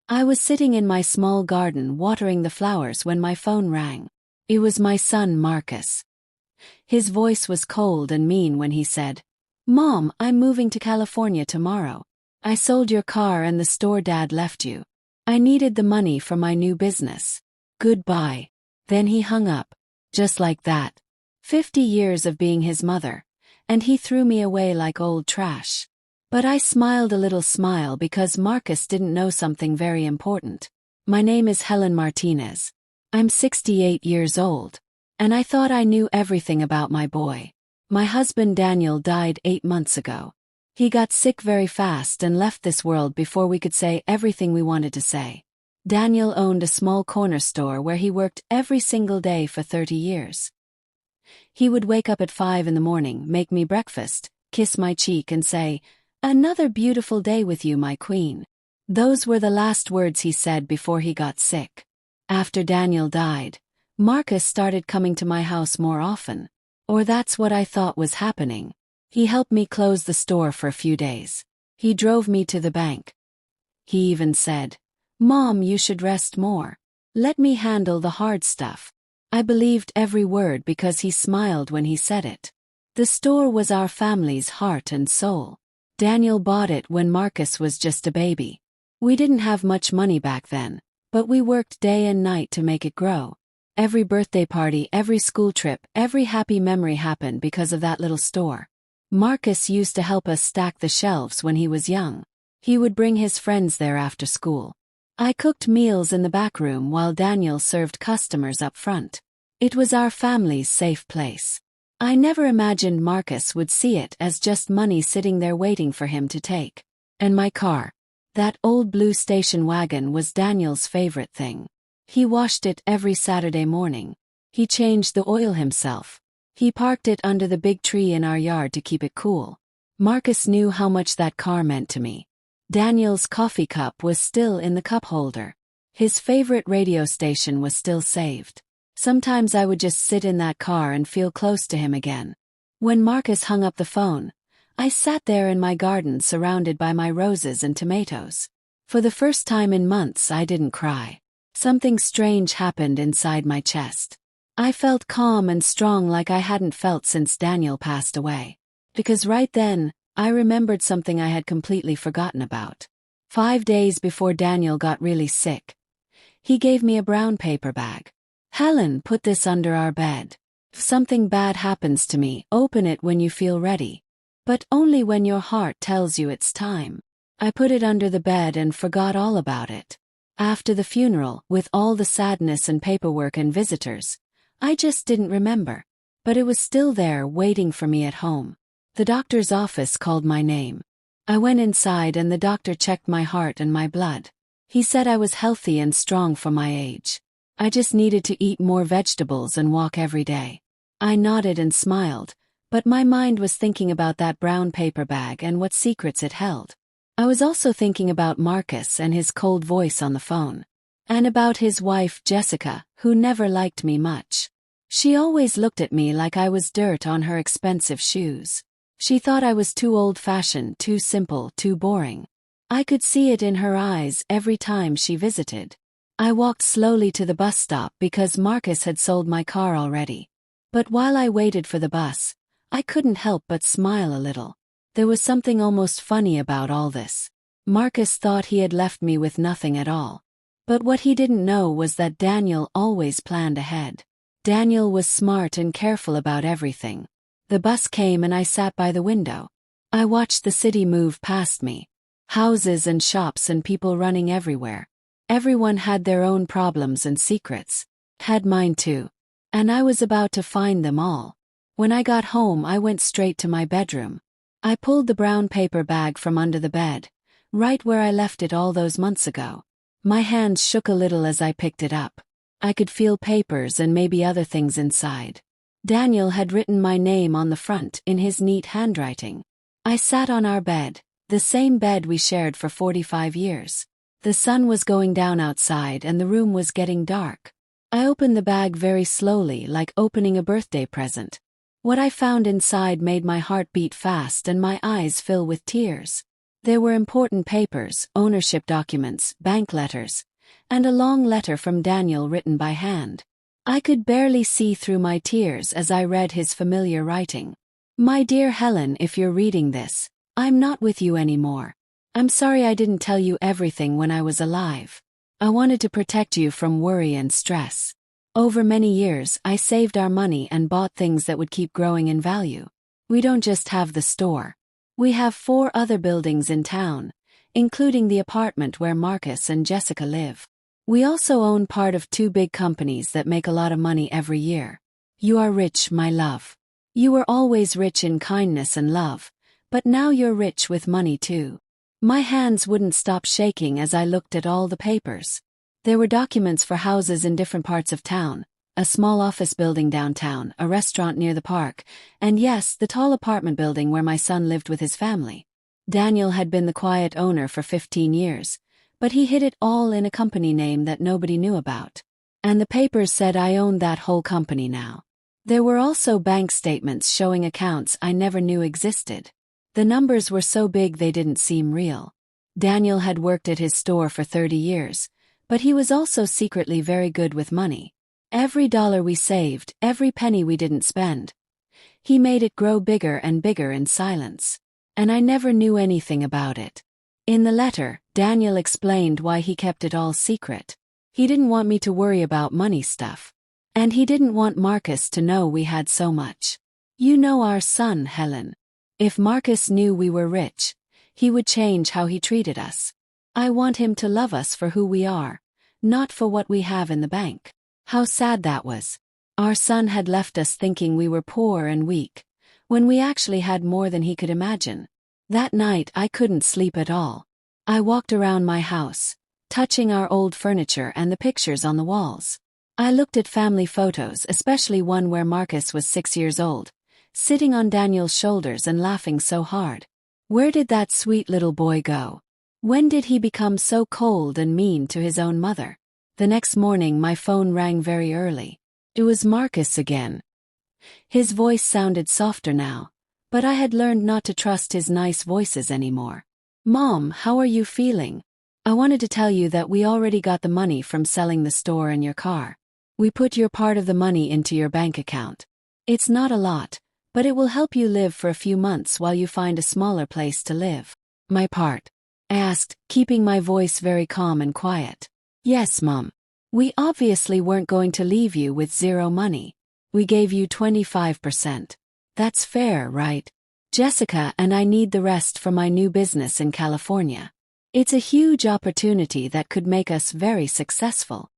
I was sitting in my small garden watering the flowers when my phone rang. It was my son Marcus. His voice was cold and mean when he said, "Mom, I'm moving to California tomorrow. I sold your car and the store Dad left you. I needed the money for my new business. Goodbye." Then he hung up. Just like that. 50 years of being his mother, and he threw me away like old trash. But I smiled a little smile because Marcus didn't know something very important. My name is Helen Martinez. I'm 68 years old. And I thought I knew everything about my boy. My husband Daniel died 8 months ago. He got sick very fast and left this world before we could say everything we wanted to say. Daniel owned a small corner store where he worked every single day for 30 years. He would wake up at 5 in the morning, make me breakfast, kiss my cheek and say, "Another beautiful day with you, my queen." Those were the last words he said before he got sick. After Daniel died, Marcus started coming to my house more often. Or that's what I thought was happening. He helped me close the store for a few days. He drove me to the bank. He even said, "Mom, you should rest more. Let me handle the hard stuff." I believed every word because he smiled when he said it. The store was our family's heart and soul. Daniel bought it when Marcus was just a baby. We didn't have much money back then, but we worked day and night to make it grow. Every birthday party, every school trip, every happy memory happened because of that little store. Marcus used to help us stack the shelves when he was young. He would bring his friends there after school. I cooked meals in the back room while Daniel served customers up front. It was our family's safe place. I never imagined Marcus would see it as just money sitting there waiting for him to take. And my car. That old blue station wagon was Daniel's favorite thing. He washed it every Saturday morning. He changed the oil himself. He parked it under the big tree in our yard to keep it cool. Marcus knew how much that car meant to me. Daniel's coffee cup was still in the cup holder. His favorite radio station was still saved. Sometimes I would just sit in that car and feel close to him again. When Marcus hung up the phone, I sat there in my garden surrounded by my roses and tomatoes. For the first time in months I didn't cry. Something strange happened inside my chest. I felt calm and strong like I hadn't felt since Daniel passed away. Because right then, I remembered something I had completely forgotten about. 5 days before Daniel got really sick, he gave me a brown paper bag. "Helen, put this under our bed. If something bad happens to me, open it when you feel ready. But only when your heart tells you it's time." I put it under the bed and forgot all about it. After the funeral, with all the sadness and paperwork and visitors, I just didn't remember. But it was still there waiting for me at home. The doctor's office called my name. I went inside and the doctor checked my heart and my blood. He said I was healthy and strong for my age. I just needed to eat more vegetables and walk every day. I nodded and smiled, but my mind was thinking about that brown paper bag and what secrets it held. I was also thinking about Marcus and his cold voice on the phone. And about his wife, Jessica, who never liked me much. She always looked at me like I was dirt on her expensive shoes. She thought I was too old-fashioned, too simple, too boring. I could see it in her eyes every time she visited. I walked slowly to the bus stop because Marcus had sold my car already. But while I waited for the bus, I couldn't help but smile a little. There was something almost funny about all this. Marcus thought he had left me with nothing at all. But what he didn't know was that Daniel always planned ahead. Daniel was smart and careful about everything. The bus came and I sat by the window. I watched the city move past me. Houses and shops and people running everywhere. Everyone had their own problems and secrets. Had mine too. And I was about to find them all. When I got home, I went straight to my bedroom. I pulled the brown paper bag from under the bed, right where I left it all those months ago. My hands shook a little as I picked it up. I could feel papers and maybe other things inside. Daniel had written my name on the front in his neat handwriting. I sat on our bed, the same bed we shared for 45 years. The sun was going down outside and the room was getting dark. I opened the bag very slowly, like opening a birthday present. What I found inside made my heart beat fast and my eyes fill with tears. There were important papers, ownership documents, bank letters, and a long letter from Daniel written by hand. I could barely see through my tears as I read his familiar writing. My dear Helen, if you're reading this, I'm not with you anymore. I'm sorry I didn't tell you everything when I was alive. I wanted to protect you from worry and stress. Over many years, I saved our money and bought things that would keep growing in value. We don't just have the store. We have 4 other buildings in town, including the apartment where Marcus and Jessica live. We also own part of 2 big companies that make a lot of money every year. You are rich, my love. You were always rich in kindness and love, but now you're rich with money too. My hands wouldn't stop shaking as I looked at all the papers. There were documents for houses in different parts of town, a small office building downtown, a restaurant near the park, and yes, the tall apartment building where my son lived with his family. Daniel had been the quiet owner for 15 years, but he hid it all in a company name that nobody knew about. And the papers said I owned that whole company now. There were also bank statements showing accounts I never knew existed. The numbers were so big they didn't seem real. Daniel had worked at his store for 30 years, but he was also secretly very good with money. Every dollar we saved, every penny we didn't spend. He made it grow bigger and bigger in silence. And I never knew anything about it. In the letter, Daniel explained why he kept it all secret. He didn't want me to worry about money stuff. And he didn't want Marcus to know we had so much. You know our son, Helen. If Marcus knew we were rich, he would change how he treated us. I want him to love us for who we are, not for what we have in the bank. How sad that was. Our son had left us thinking we were poor and weak, when we actually had more than he could imagine. That night I couldn't sleep at all. I walked around my house, touching our old furniture and the pictures on the walls. I looked at family photos, especially one where Marcus was 6 years old, sitting on Daniel's shoulders and laughing so hard. Where did that sweet little boy go? When did he become so cold and mean to his own mother? The next morning my phone rang very early. It was Marcus again. His voice sounded softer now, but I had learned not to trust his nice voices anymore. Mom, how are you feeling? I wanted to tell you that we already got the money from selling the store and your car. We put your part of the money into your bank account. It's not a lot, but it will help you live for a few months while you find a smaller place to live. My part? I asked, keeping my voice very calm and quiet. Yes, Mom. We obviously weren't going to leave you with zero money. We gave you 25%. That's fair, right? Jessica and I need the rest for my new business in California. It's a huge opportunity that could make us very successful.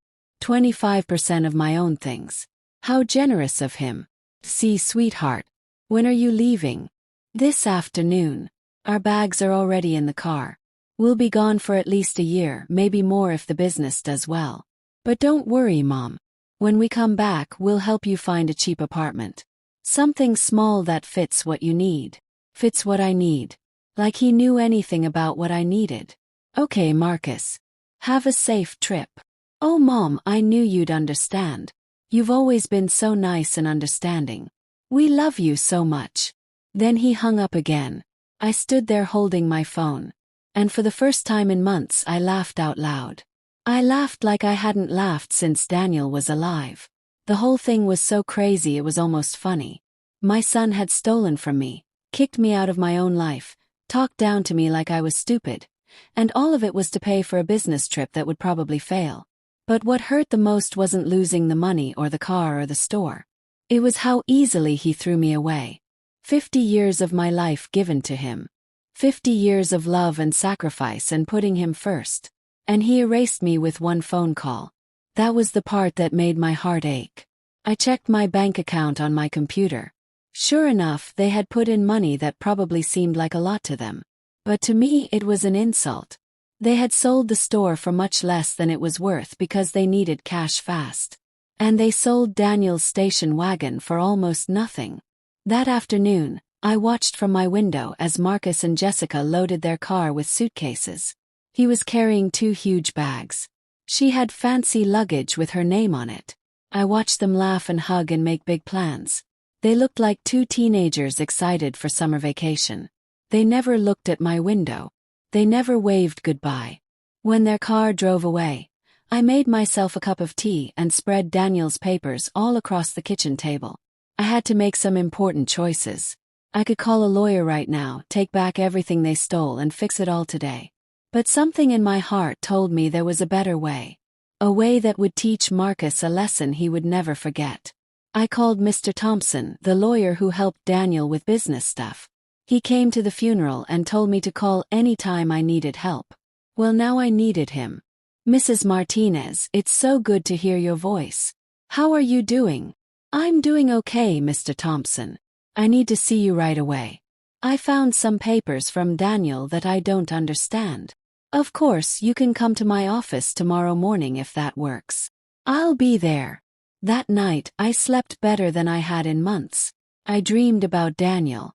25% of my own things. How generous of him. See, sweetheart. When are you leaving? This afternoon. Our bags are already in the car. We'll be gone for at least a year, maybe more if the business does well. But don't worry, Mom. When we come back, we'll help you find a cheap apartment. Something small that fits what you need. Fits what I need. Like he knew anything about what I needed. Okay, Marcus. Have a safe trip. Oh, Mom, I knew you'd understand. You've always been so nice and understanding. We love you so much. Then he hung up again. I stood there holding my phone. And for the first time in months I laughed out loud. I laughed like I hadn't laughed since Daniel was alive. The whole thing was so crazy it was almost funny. My son had stolen from me, kicked me out of my own life, talked down to me like I was stupid, and all of it was to pay for a business trip that would probably fail. But what hurt the most wasn't losing the money or the car or the store. It was how easily he threw me away. 50 years of my life given to him. 50 years of love and sacrifice and putting him first. And he erased me with one phone call. That was the part that made my heart ache. I checked my bank account on my computer. Sure enough, they had put in money that probably seemed like a lot to them. But to me it was an insult. They had sold the store for much less than it was worth because they needed cash fast. And they sold Daniel's station wagon for almost nothing. That afternoon, I watched from my window as Marcus and Jessica loaded their car with suitcases. He was carrying 2 huge bags. She had fancy luggage with her name on it. I watched them laugh and hug and make big plans. They looked like 2 teenagers excited for summer vacation. They never looked at my window. They never waved goodbye. When their car drove away, I made myself a cup of tea and spread Daniel's papers all across the kitchen table. I had to make some important choices. I could call a lawyer right now, take back everything they stole and fix it all today. But something in my heart told me there was a better way. A way that would teach Marcus a lesson he would never forget. I called Mr. Thompson, the lawyer who helped Daniel with business stuff. He came to the funeral and told me to call any time I needed help. Well, now I needed him. Mrs. Martinez, it's so good to hear your voice. How are you doing? I'm doing okay, Mr. Thompson. I need to see you right away. I found some papers from Daniel that I don't understand. Of course, you can come to my office tomorrow morning if that works. I'll be there. That night, I slept better than I had in months. I dreamed about Daniel.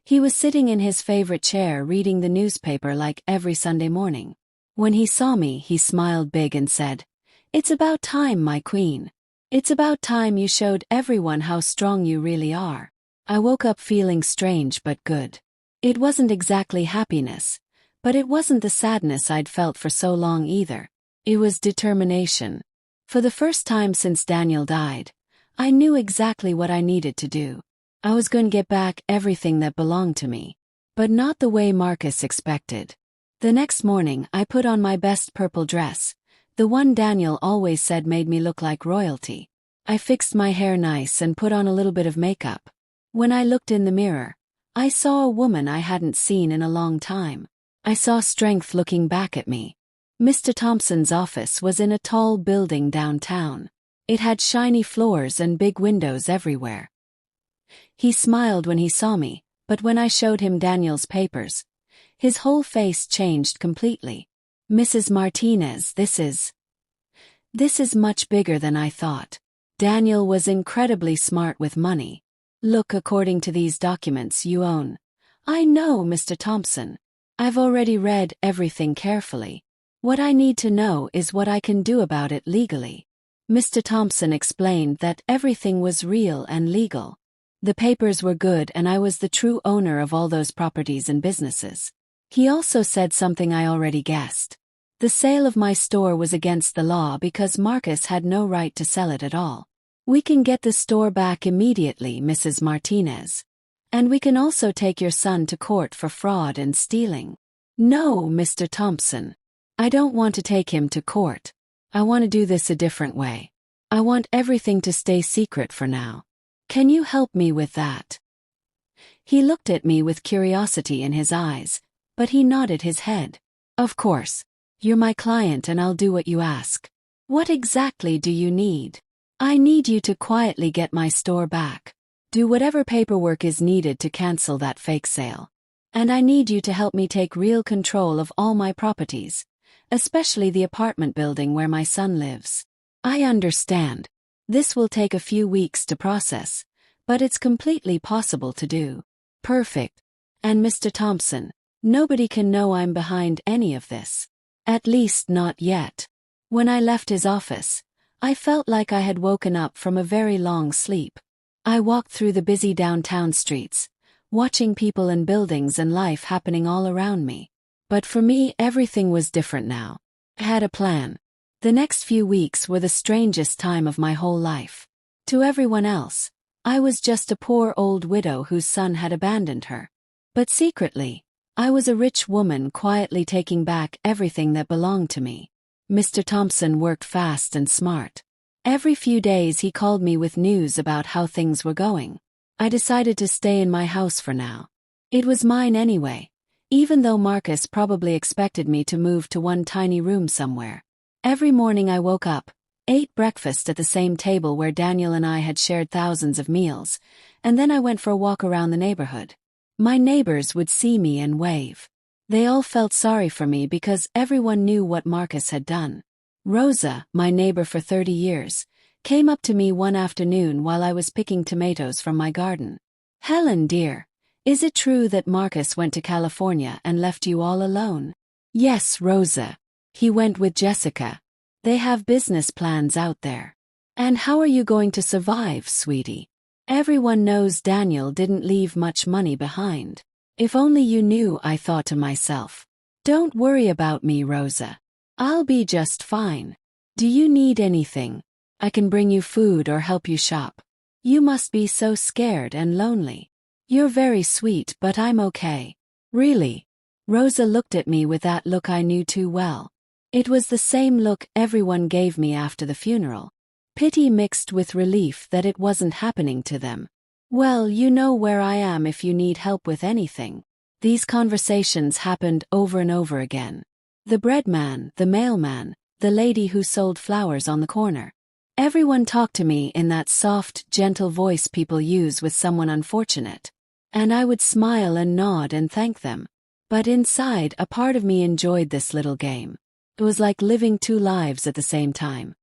He was sitting in his favorite chair reading the newspaper like every Sunday morning. When he saw me, he smiled big and said, "It's about time, my queen. It's about time you showed everyone how strong you really are." I woke up feeling strange but good. It wasn't exactly happiness, but it wasn't the sadness I'd felt for so long either. It was determination. For the first time since Daniel died, I knew exactly what I needed to do. I was going to get back everything that belonged to me, but not the way Marcus expected. The next morning, I put on my best purple dress, the one Daniel always said made me look like royalty. I fixed my hair nice and put on a little bit of makeup. When I looked in the mirror, I saw a woman I hadn't seen in a long time. I saw strength looking back at me. Mr. Thompson's office was in a tall building downtown. It had shiny floors and big windows everywhere. He smiled when he saw me, but when I showed him Daniel's papers, his whole face changed completely. "Mrs. Martinez, this is much bigger than I thought." Daniel was incredibly smart with money. "Look, according to these documents you own." "I know, Mr. Thompson. I've already read everything carefully. What I need to know is what I can do about it legally." Mr. Thompson explained that everything was real and legal. The papers were good and I was the true owner of all those properties and businesses. He also said something I already guessed. The sale of my store was against the law because Marcus had no right to sell it at all. "We can get the store back immediately, Mrs. Martinez. And we can also take your son to court for fraud and stealing." "No, Mr. Thompson. I don't want to take him to court. I want to do this a different way. I want everything to stay secret for now. Can you help me with that?" He looked at me with curiosity in his eyes, but he nodded his head. "Of course. You're my client and I'll do what you ask. What exactly do you need?" "I need you to quietly get my store back. Do whatever paperwork is needed to cancel that fake sale. And I need you to help me take real control of all my properties, especially the apartment building where my son lives." "I understand. This will take a few weeks to process, but it's completely possible to do." "Perfect. And Mr. Thompson, nobody can know I'm behind any of this. At least not yet." When I left his office, I felt like I had woken up from a very long sleep. I walked through the busy downtown streets, watching people and buildings and life happening all around me. But for me, everything was different now. I had a plan. The next few weeks were the strangest time of my whole life. To everyone else, I was just a poor old widow whose son had abandoned her. But secretly, I was a rich woman quietly taking back everything that belonged to me. Mr. Thompson worked fast and smart. Every few days he called me with news about how things were going. I decided to stay in my house for now. It was mine anyway, even though Marcus probably expected me to move to one tiny room somewhere. Every morning I woke up, ate breakfast at the same table where Daniel and I had shared thousands of meals, and then I went for a walk around the neighborhood. My neighbors would see me and wave. They all felt sorry for me because everyone knew what Marcus had done. Rosa, my neighbor for 30 years, came up to me one afternoon while I was picking tomatoes from my garden. "Helen, dear, is it true that Marcus went to California and left you all alone?" "Yes, Rosa. He went with Jessica. They have business plans out there." "And how are you going to survive, sweetie? Everyone knows Daniel didn't leave much money behind." If only you knew, I thought to myself. Don't worry about me, Rosa. I'll be just fine. Do you need anything? I can bring you food or help you shop. You must be so scared and lonely. You're very sweet, but I'm okay. Really? Rosa looked at me with that look I knew too well. It was the same look everyone gave me after the funeral. Pity mixed with relief that it wasn't happening to them. Well, you know where I am if you need help with anything. These conversations happened over and over again. The bread man, the mailman, the lady who sold flowers on the corner. Everyone talked to me in that soft, gentle voice people use with someone unfortunate. And I would smile and nod and thank them. But inside, a part of me enjoyed this little game. It was like living two lives at the same time.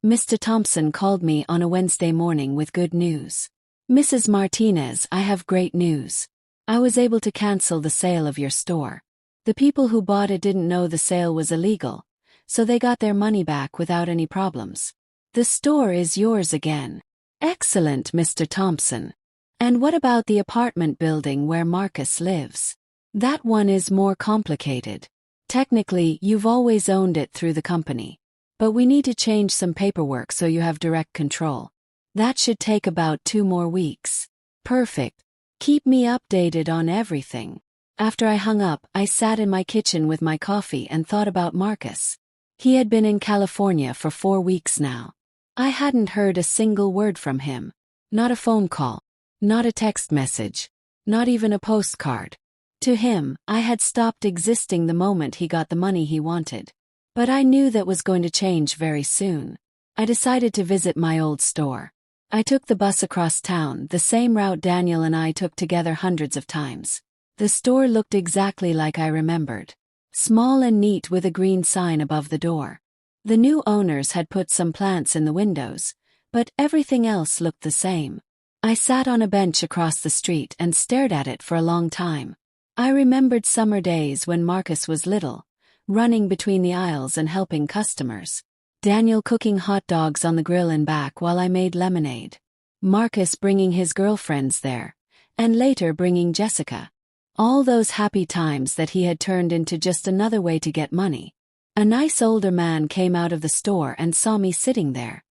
Mr. Thompson called me on a Wednesday morning with good news. Mrs. Martinez, I have great news. I was able to cancel the sale of your store. The people who bought it didn't know the sale was illegal, so they got their money back without any problems. The store is yours again. Excellent, Mr. Thompson. And what about the apartment building where Marcus lives? That one is more complicated. Technically, you've always owned it through the company. But we need to change some paperwork so you have direct control. That should take about 2 more weeks. Perfect. Keep me updated on everything. After I hung up, I sat in my kitchen with my coffee and thought about Marcus. He had been in California for 4 weeks now. I hadn't heard a single word from him. Not a phone call. Not a text message. Not even a postcard. To him, I had stopped existing the moment he got the money he wanted. But I knew that was going to change very soon. I decided to visit my old store. I took the bus across town, the same route Daniel and I took together hundreds of times. The store looked exactly like I remembered. Small and neat with a green sign above the door. The new owners had put some plants in the windows, but everything else looked the same. I sat on a bench across the street and stared at it for a long time. I remembered summer days when Marcus was little, running between the aisles and helping customers. Daniel cooking hot dogs on the grill in back while I made lemonade. Marcus bringing his girlfriends there, and later bringing Jessica. All those happy times that he had turned into just another way to get money. A nice older man came out of the store and saw me sitting there.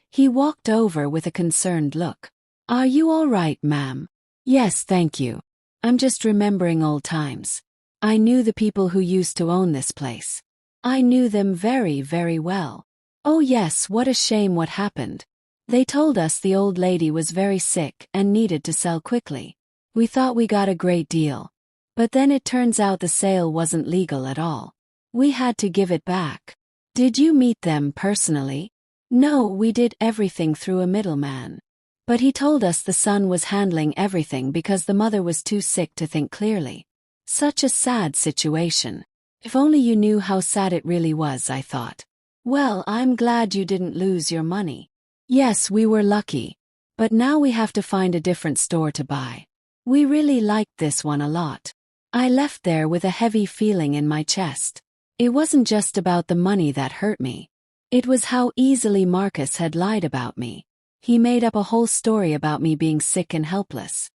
He walked over with a concerned look. "Are you all right, ma'am?" "Yes, thank you. I'm just remembering old times. I knew the people who used to own this place. I knew them very, very well. Oh yes, what a shame what happened. They told us the old lady was very sick and needed to sell quickly. We thought we got a great deal. But then it turns out the sale wasn't legal at all. We had to give it back." "Did you meet them personally?" "No, we did everything through a middleman. But he told us the son was handling everything because the mother was too sick to think clearly. Such a sad situation. If only you knew how sad it really was," I thought. "Well, I'm glad you didn't lose your money." "Yes, we were lucky. But now we have to find a different store to buy. We really liked this one a lot." I left there with a heavy feeling in my chest. It wasn't just about the money that hurt me. It was how easily Marcus had lied about me. He made up a whole story about me being sick and helpless.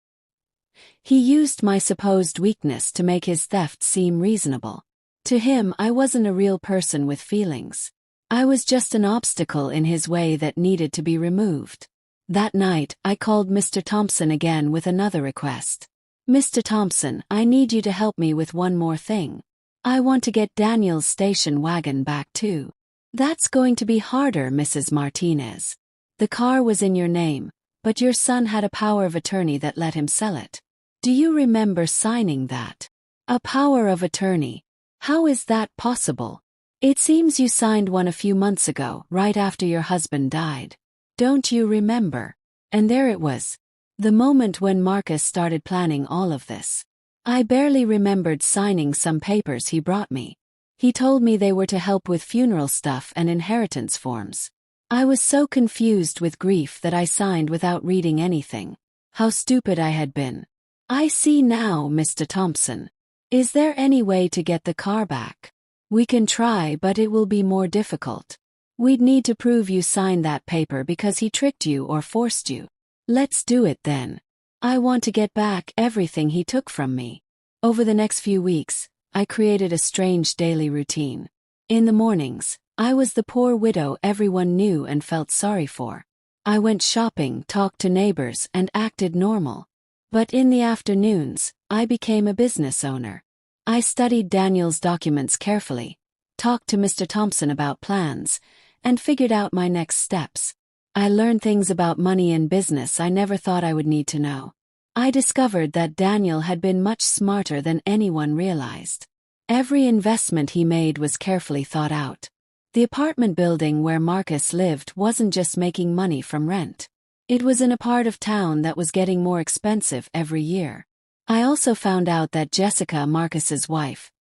He used my supposed weakness to make his theft seem reasonable. To him, I wasn't a real person with feelings. I was just an obstacle in his way that needed to be removed. That night, I called Mr. Thompson again with another request. "Mr. Thompson, I need you to help me with one more thing. I want to get Daniel's station wagon back too." "That's going to be harder, Mrs. Martinez. The car was in your name, but your son had a power of attorney that let him sell it. Do you remember signing that?" "A power of attorney? How is that possible?" "It seems you signed one a few months ago, right after your husband died. Don't you remember?" And there it was. The moment when Marcus started planning all of this. I barely remembered signing some papers he brought me. He told me they were to help with funeral stuff and inheritance forms. I was so confused with grief that I signed without reading anything. How stupid I had been. "I see now, Mr. Thompson. Is there any way to get the car back?" "We can try, but it will be more difficult. We'd need to prove you signed that paper because he tricked you or forced you." "Let's do it then." I want to get back everything he took from me. Over the next few weeks, I created a strange daily routine. In the mornings, I was the poor widow everyone knew and felt sorry for. I went shopping, talked to neighbors, and acted normal. But in the afternoons, I became a business owner. I studied Daniel's documents carefully, talked to Mr. Thompson about plans, and figured out my next steps. I learned things about money and business I never thought I would need to know. I discovered that Daniel had been much smarter than anyone realized. Every investment he made was carefully thought out. The apartment building where Marcus lived wasn't just making money from rent. It was in a part of town that was getting more expensive every year. I also found out that Jessica, Marcus's wife,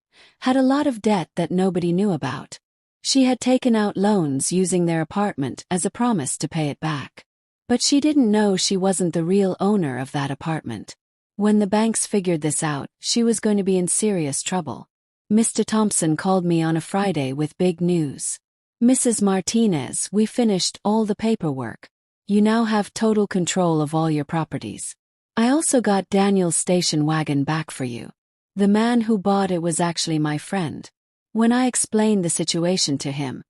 had a lot of debt that nobody knew about. She had taken out loans using their apartment as a promise to pay it back. But she didn't know she wasn't the real owner of that apartment. When the banks figured this out, she was going to be in serious trouble. Mr. Thompson called me on a Friday with big news. "Mrs. Martinez, we finished all the paperwork. You now have total control of all your properties. I also got Daniel's station wagon back for you. The man who bought it was actually my friend. When I explained the situation to him,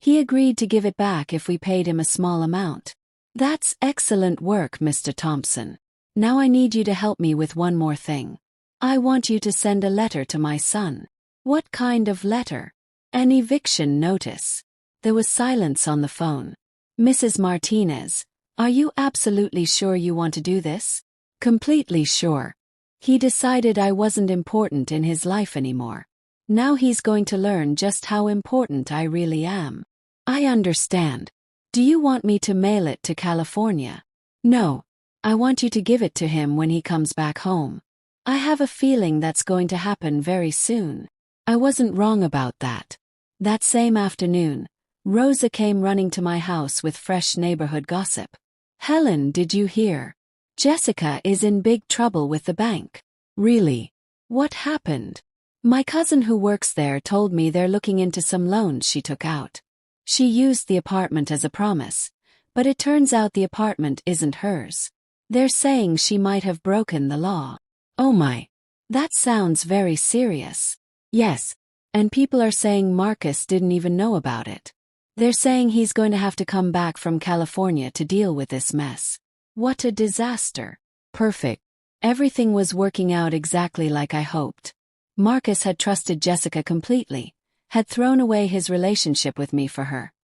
he agreed to give it back if we paid him a small amount." "That's excellent work, Mr. Thompson. Now I need you to help me with one more thing. I want you to send a letter to my son." "What kind of letter?" "An eviction notice." There was silence on the phone. "Mrs. Martinez, are you absolutely sure you want to do this?" "Completely sure. He decided I wasn't important in his life anymore. Now he's going to learn just how important I really am." "I understand. Do you want me to mail it to California?" "No. I want you to give it to him when he comes back home. I have a feeling that's going to happen very soon." I wasn't wrong about that. That same afternoon, Rosa came running to my house with fresh neighborhood gossip. "Helen, did you hear? Jessica is in big trouble with the bank." "Really? What happened?" "My cousin who works there told me they're looking into some loans she took out. She used the apartment as a promise, but it turns out the apartment isn't hers. They're saying she might have broken the law." "Oh my. That sounds very serious." "Yes. And people are saying Marcus didn't even know about it. They're saying he's going to have to come back from California to deal with this mess." "What a disaster." "Perfect. Everything was working out exactly like I hoped. Marcus had trusted Jessica completely, had thrown away his relationship with me for her,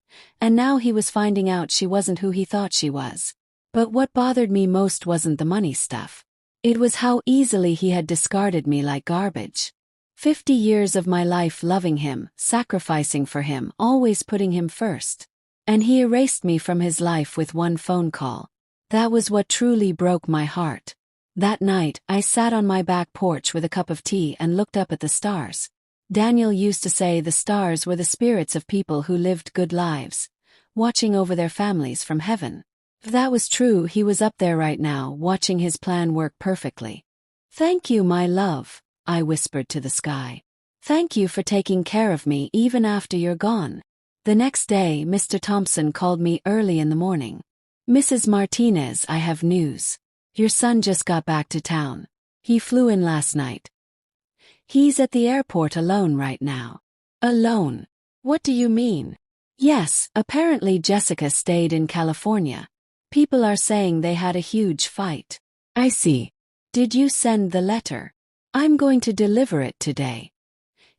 and now he was finding out she wasn't who he thought she was. But what bothered me most wasn't the money stuff. It was how easily he had discarded me like garbage. 50 years of my life loving him, sacrificing for him, always putting him first. And he erased me from his life with one phone call. That was what truly broke my heart. That night, I sat on my back porch with a cup of tea and looked up at the stars. Daniel used to say the stars were the spirits of people who lived good lives, watching over their families from heaven. If that was true, he was up there right now, watching his plan work perfectly. "Thank you, my love," I whispered to the sky. "Thank you for taking care of me even after you're gone." The next day, Mr. Thompson called me early in the morning. "Mrs. Martinez, I have news. Your son just got back to town. He flew in last night. He's at the airport alone right now." "Alone? What do you mean?" "Yes, apparently Jessica stayed in California. People are saying they had a huge fight." "I see. Did you send the letter?" "I'm going to deliver it today.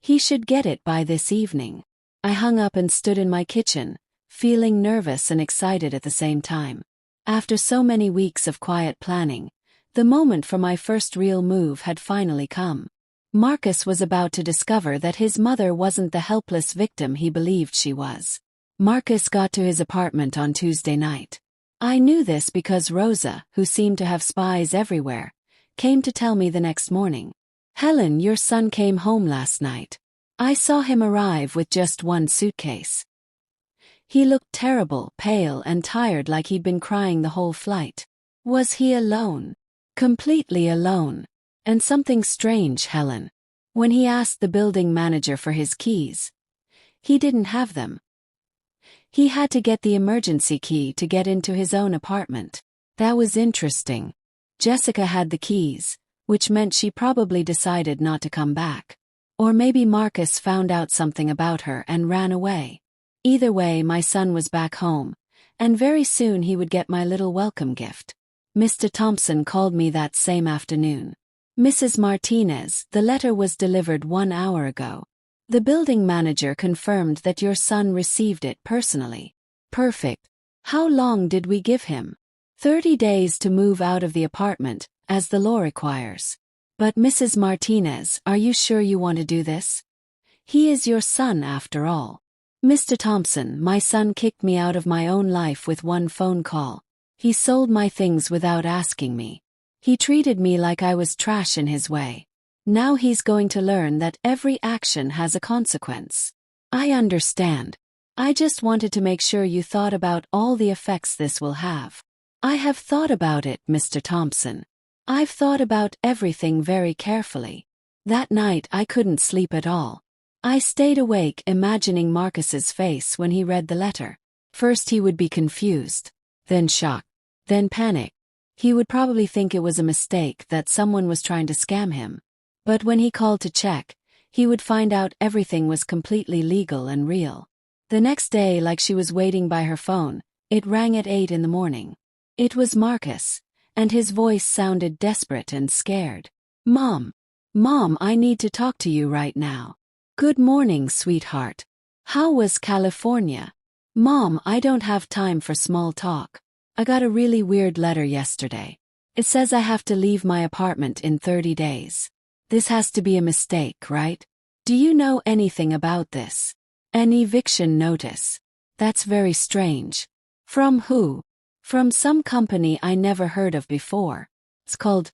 He should get it by this evening." I hung up and stood in my kitchen, feeling nervous and excited at the same time. After so many weeks of quiet planning, the moment for my first real move had finally come. Marcus was about to discover that his mother wasn't the helpless victim he believed she was. Marcus got to his apartment on Tuesday night. I knew this because Rosa, who seemed to have spies everywhere, came to tell me the next morning. "Helen, your son came home last night. I saw him arrive with just one suitcase. He looked terrible, pale and tired, like he'd been crying the whole flight." "Was he alone?" "Completely alone. And something strange, Helen. When he asked the building manager for his keys, he didn't have them. He had to get the emergency key to get into his own apartment." "That was interesting. Jessica had the keys, which meant she probably decided not to come back. Or maybe Marcus found out something about her and ran away. Either way, my son was back home, and very soon he would get my little welcome gift. Mr. Thompson called me that same afternoon. Mrs. Martinez, the letter was delivered 1 hour ago. The building manager confirmed that your son received it personally. Perfect. How long did we give him? 30 days to move out of the apartment, as the law requires. But Mrs. Martinez, are you sure you want to do this? He is your son after all. Mr. Thompson, my son kicked me out of my own life with one phone call. He sold my things without asking me. He treated me like I was trash in his way. Now he's going to learn that every action has a consequence. I understand. I just wanted to make sure you thought about all the effects this will have. I have thought about it, Mr. Thompson. I've thought about everything very carefully. That night I couldn't sleep at all. I stayed awake imagining Marcus's face when he read the letter. First he would be confused, then shocked, then panic. He would probably think it was a mistake, that someone was trying to scam him. But when he called to check, he would find out everything was completely legal and real. The next day, like she was waiting by her phone, it rang at 8 in the morning. It was Marcus, and his voice sounded desperate and scared. Mom, I need to talk to you right now. Good morning, sweetheart. How was California? Mom, I don't have time for small talk. I got a really weird letter yesterday. It says I have to leave my apartment in 30 days. This has to be a mistake, right? Do you know anything about this? An eviction notice. That's very strange. From who? From some company I never heard of before. It's called...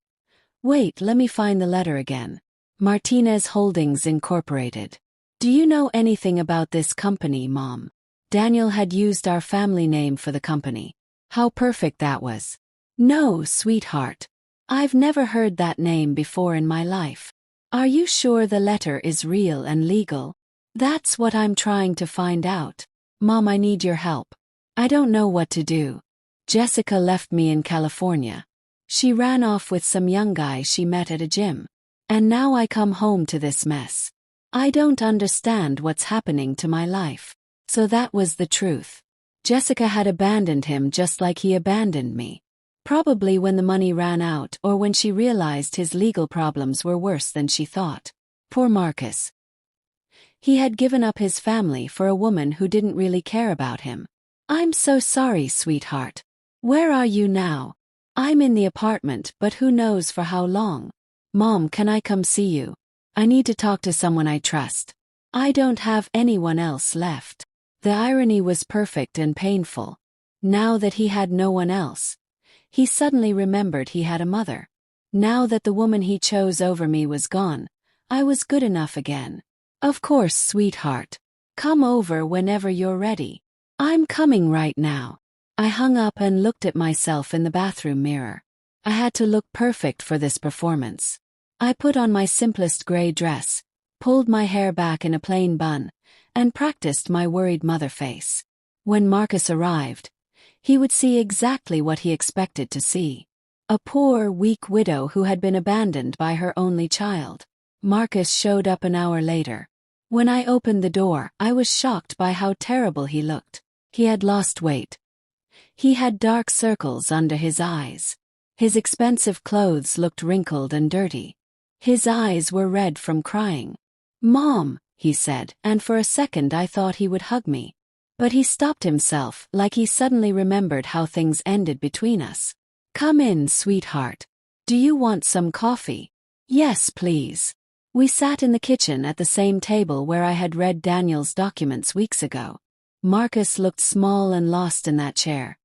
Wait, let me find the letter again. Martinez Holdings Incorporated. Do you know anything about this company, Mom? Daniel had used our family name for the company. How perfect that was. No, sweetheart. I've never heard that name before in my life. Are you sure the letter is real and legal? That's what I'm trying to find out. Mom, I need your help. I don't know what to do. Jessica left me in California. She ran off with some young guy she met at a gym. And now I come home to this mess. I don't understand what's happening to my life. So that was the truth. Jessica had abandoned him just like he abandoned me. Probably when the money ran out or when she realized his legal problems were worse than she thought. Poor Marcus. He had given up his family for a woman who didn't really care about him. I'm so sorry, sweetheart. Where are you now? I'm in the apartment, but who knows for how long. Mom, can I come see you? I need to talk to someone I trust. I don't have anyone else left. The irony was perfect and painful. Now that he had no one else, he suddenly remembered he had a mother. Now that the woman he chose over me was gone, I was good enough again. Of course, sweetheart. Come over whenever you're ready. I'm coming right now. I hung up and looked at myself in the bathroom mirror. I had to look perfect for this performance. I put on my simplest gray dress, pulled my hair back in a plain bun, and practiced my worried mother face. When Marcus arrived, he would see exactly what he expected to see. A poor, weak widow who had been abandoned by her only child. Marcus showed up an hour later. When I opened the door, I was shocked by how terrible he looked. He had lost weight. He had dark circles under his eyes. His expensive clothes looked wrinkled and dirty. His eyes were red from crying. Mom, he said, and for a second I thought he would hug me. But he stopped himself, like he suddenly remembered how things ended between us. Come in, sweetheart. Do you want some coffee? Yes, please. We sat in the kitchen at the same table where I had read Daniel's documents weeks ago. Marcus looked small and lost in that chair,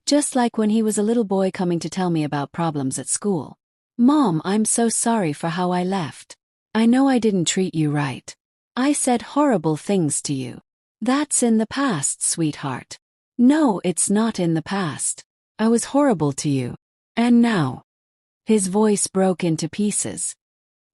just like when he was a little boy coming to tell me about problems at school. Mom, I'm so sorry for how I left. I know I didn't treat you right. I said horrible things to you. That's in the past, sweetheart. No, it's not in the past. I was horrible to you. And now. His voice broke into pieces.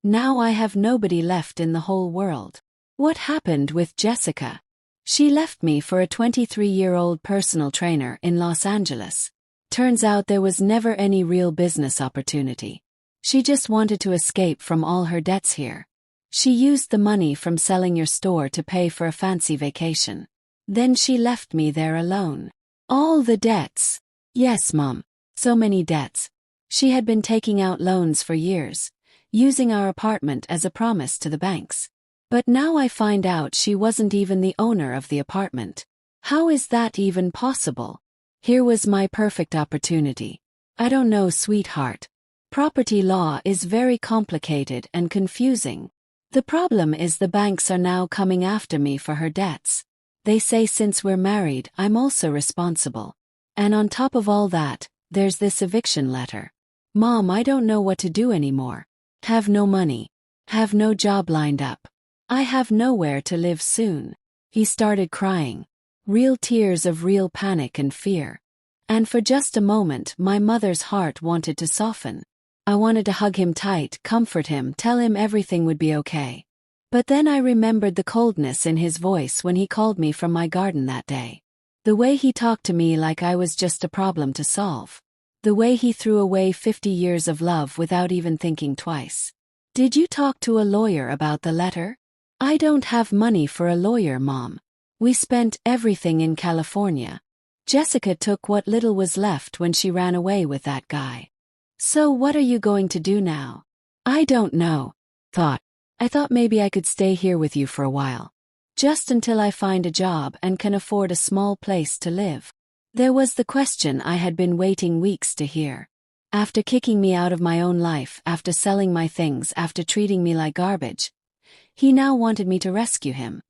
Now I have nobody left in the whole world. What happened with Jessica? She left me for a 23-year-old personal trainer in Los Angeles. Turns out there was never any real business opportunity. She just wanted to escape from all her debts here. She used the money from selling your store to pay for a fancy vacation. Then she left me there alone. All the debts. Yes, Mom. So many debts. She had been taking out loans for years, using our apartment as a promise to the banks. But now I find out she wasn't even the owner of the apartment. How is that even possible? Here was my perfect opportunity. I don't know, sweetheart. Property law is very complicated and confusing. The problem is the banks are now coming after me for her debts. They say since we're married, I'm also responsible. And on top of all that, there's this eviction letter. Mom, I don't know what to do anymore. Have no money. Have no job lined up. I have nowhere to live soon. He started crying. Real tears of real panic and fear. And for just a moment, my mother's heart wanted to soften. I wanted to hug him tight, comfort him, tell him everything would be okay. But then I remembered the coldness in his voice when he called me from my garden that day. The way he talked to me like I was just a problem to solve. The way he threw away 50 years of love without even thinking twice. Did you talk to a lawyer about the letter? I don't have money for a lawyer, Mom. We spent everything in California. Jessica took what little was left when she ran away with that guy. So what are you going to do now? I don't know. I thought maybe I could stay here with you for a while. Just until I find a job and can afford a small place to live. There was the question I had been waiting weeks to hear. After kicking me out of my own life, after selling my things, after treating me like garbage, he now wanted me to rescue him.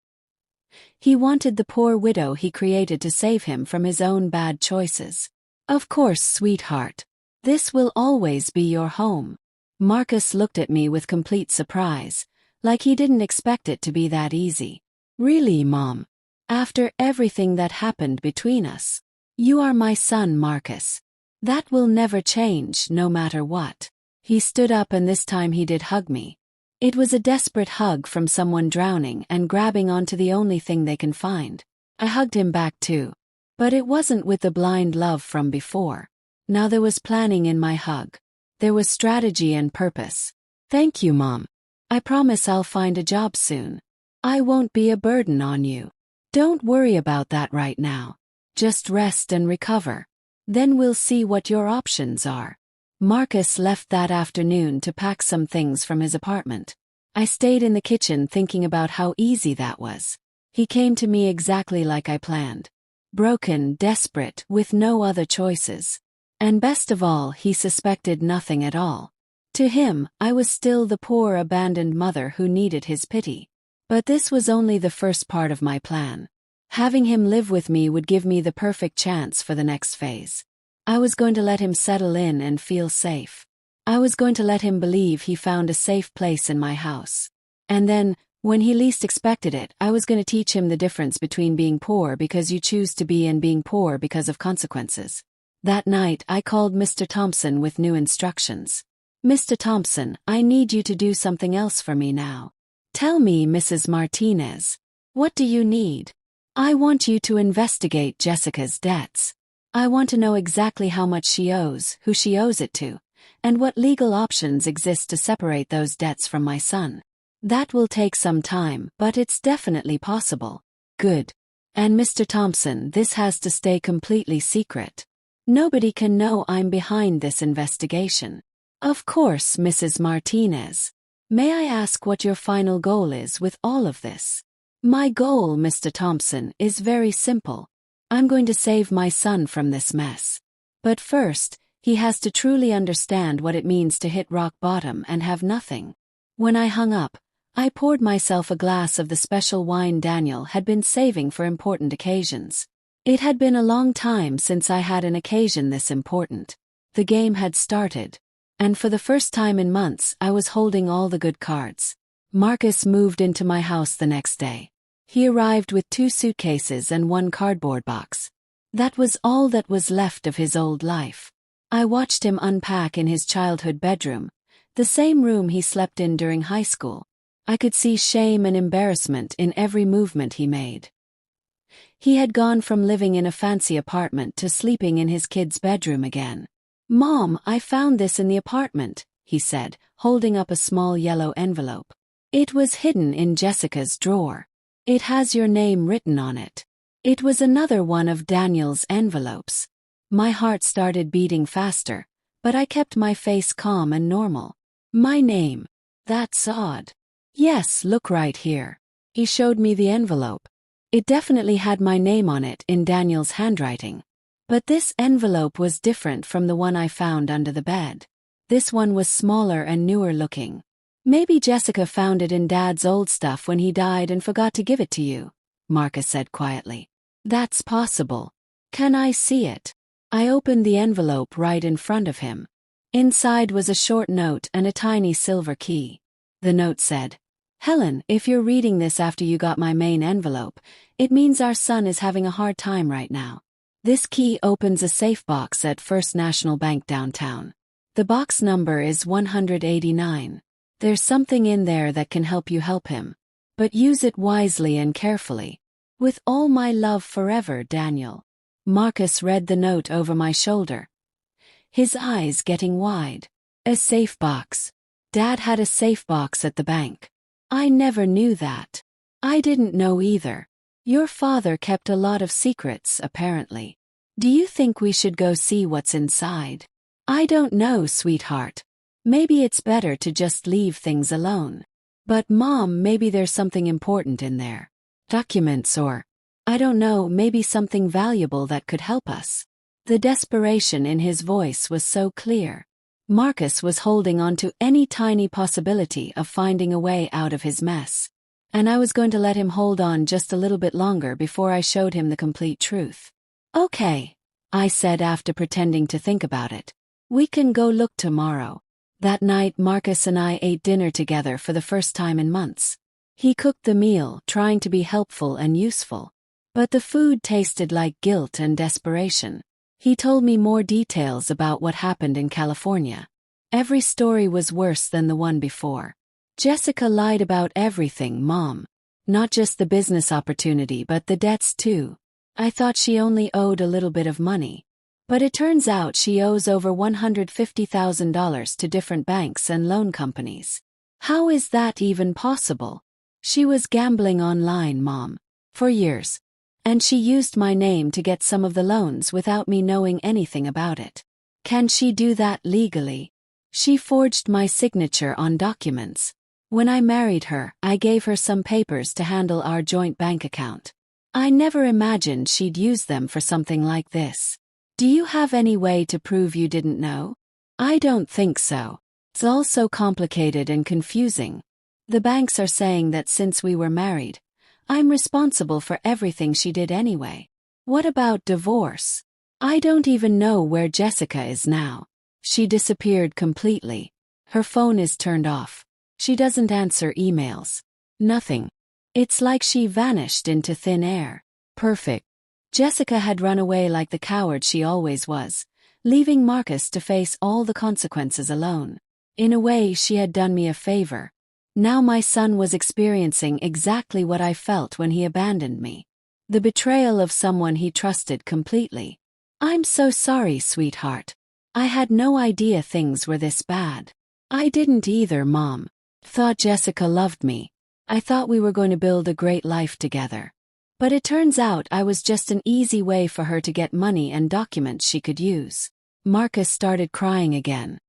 He wanted the poor widow he created to save him from his own bad choices. Of course, sweetheart. This will always be your home. Marcus looked at me with complete surprise, like he didn't expect it to be that easy. Really, Mom? After everything that happened between us? You are my son, Marcus. That will never change, no matter what. He stood up and this time he did hug me. It was a desperate hug from someone drowning and grabbing onto the only thing they can find. I hugged him back too. But it wasn't with the blind love from before. Now there was planning in my hug. There was strategy and purpose. Thank you, Mom. I promise I'll find a job soon. I won't be a burden on you. Don't worry about that right now. Just rest and recover. Then we'll see what your options are. Marcus left that afternoon to pack some things from his apartment. I stayed in the kitchen thinking about how easy that was. He came to me exactly like I planned. Broken, desperate, with no other choices. And best of all, he suspected nothing at all. To him, I was still the poor abandoned mother who needed his pity. But this was only the first part of my plan. Having him live with me would give me the perfect chance for the next phase. I was going to let him settle in and feel safe. I was going to let him believe he found a safe place in my house. And then, when he least expected it, I was going to teach him the difference between being poor because you choose to be and being poor because of consequences. That night, I called Mr. Thompson with new instructions. Mr. Thompson, I need you to do something else for me now. Tell me, Mrs. Martinez. What do you need? I want you to investigate Jessica's debts. I want to know exactly how much she owes, who she owes it to, and what legal options exist to separate those debts from my son. That will take some time, but it's definitely possible. Good. And Mr. Thompson, this has to stay completely secret. Nobody can know I'm behind this investigation. Of course, Mrs. Martinez. May I ask what your final goal is with all of this? My goal, Mr. Thompson, is very simple. I'm going to save my son from this mess. But first, he has to truly understand what it means to hit rock bottom and have nothing. When I hung up, I poured myself a glass of the special wine Daniel had been saving for important occasions. It had been a long time since I had an occasion this important. The game had started. And for the first time in months, I was holding all the good cards. Marcus moved into my house the next day. He arrived with 2 suitcases and 1 cardboard box. That was all that was left of his old life. I watched him unpack in his childhood bedroom, the same room he slept in during high school. I could see shame and embarrassment in every movement he made. He had gone from living in a fancy apartment to sleeping in his kid's bedroom again. "Mom, I found this in the apartment," he said, holding up a small yellow envelope. "It was hidden in Jessica's drawer. It has your name written on it." It was another one of Daniel's envelopes. My heart started beating faster, but I kept my face calm and normal. "My name? That's odd." "Yes, look right here." He showed me the envelope. It definitely had my name on it in Daniel's handwriting. But this envelope was different from the one I found under the bed. This one was smaller and newer looking. "Maybe Jessica found it in Dad's old stuff when he died and forgot to give it to you," Marcus said quietly. "That's possible. Can I see it?" I opened the envelope right in front of him. Inside was a short note and a tiny silver key. The note said, "Helen, if you're reading this after you got my main envelope, it means our son is having a hard time right now. This key opens a safe box at First National Bank downtown. The box number is 189. There's something in there that can help you help him. But use it wisely and carefully. With all my love forever, Daniel." Marcus read the note over my shoulder, his eyes getting wide. A safe box. Dad had a safe box at the bank. I never knew that. I didn't know either. Your father kept a lot of secrets, apparently. Do you think we should go see what's inside? I don't know, sweetheart. Maybe it's better to just leave things alone. But Mom, maybe there's something important in there. Documents or, I don't know, maybe something valuable that could help us. The desperation in his voice was so clear. Marcus was holding on to any tiny possibility of finding a way out of his mess. And I was going to let him hold on just a little bit longer before I showed him the complete truth. "Okay," I said after pretending to think about it. "We can go look tomorrow." That night Marcus and I ate dinner together for the first time in months. He cooked the meal, trying to be helpful and useful. But the food tasted like guilt and desperation. He told me more details about what happened in California. Every story was worse than the one before. "Jessica lied about everything, Mom. Not just the business opportunity but the debts too. I thought she only owed a little bit of money. But it turns out she owes over $150,000 to different banks and loan companies. How is that even possible? She was gambling online, Mom. For years. And she used my name to get some of the loans without me knowing anything about it. Can she do that legally? She forged my signature on documents. When I married her, I gave her some papers to handle our joint bank account. I never imagined she'd use them for something like this. Do you have any way to prove you didn't know? I don't think so. It's all so complicated and confusing. The banks are saying that since we were married, I'm responsible for everything she did anyway. What about divorce? I don't even know where Jessica is now. She disappeared completely. Her phone is turned off. She doesn't answer emails. Nothing. It's like she vanished into thin air. Perfect. Jessica had run away like the coward she always was, leaving Marcus to face all the consequences alone. In a way, she had done me a favor. Now my son was experiencing exactly what I felt when he abandoned me. The betrayal of someone he trusted completely. I'm so sorry, sweetheart. I had no idea things were this bad. I didn't either, Mom. Thought Jessica loved me. I thought we were going to build a great life together. But it turns out I was just an easy way for her to get money and documents she could use. Marcus started crying again.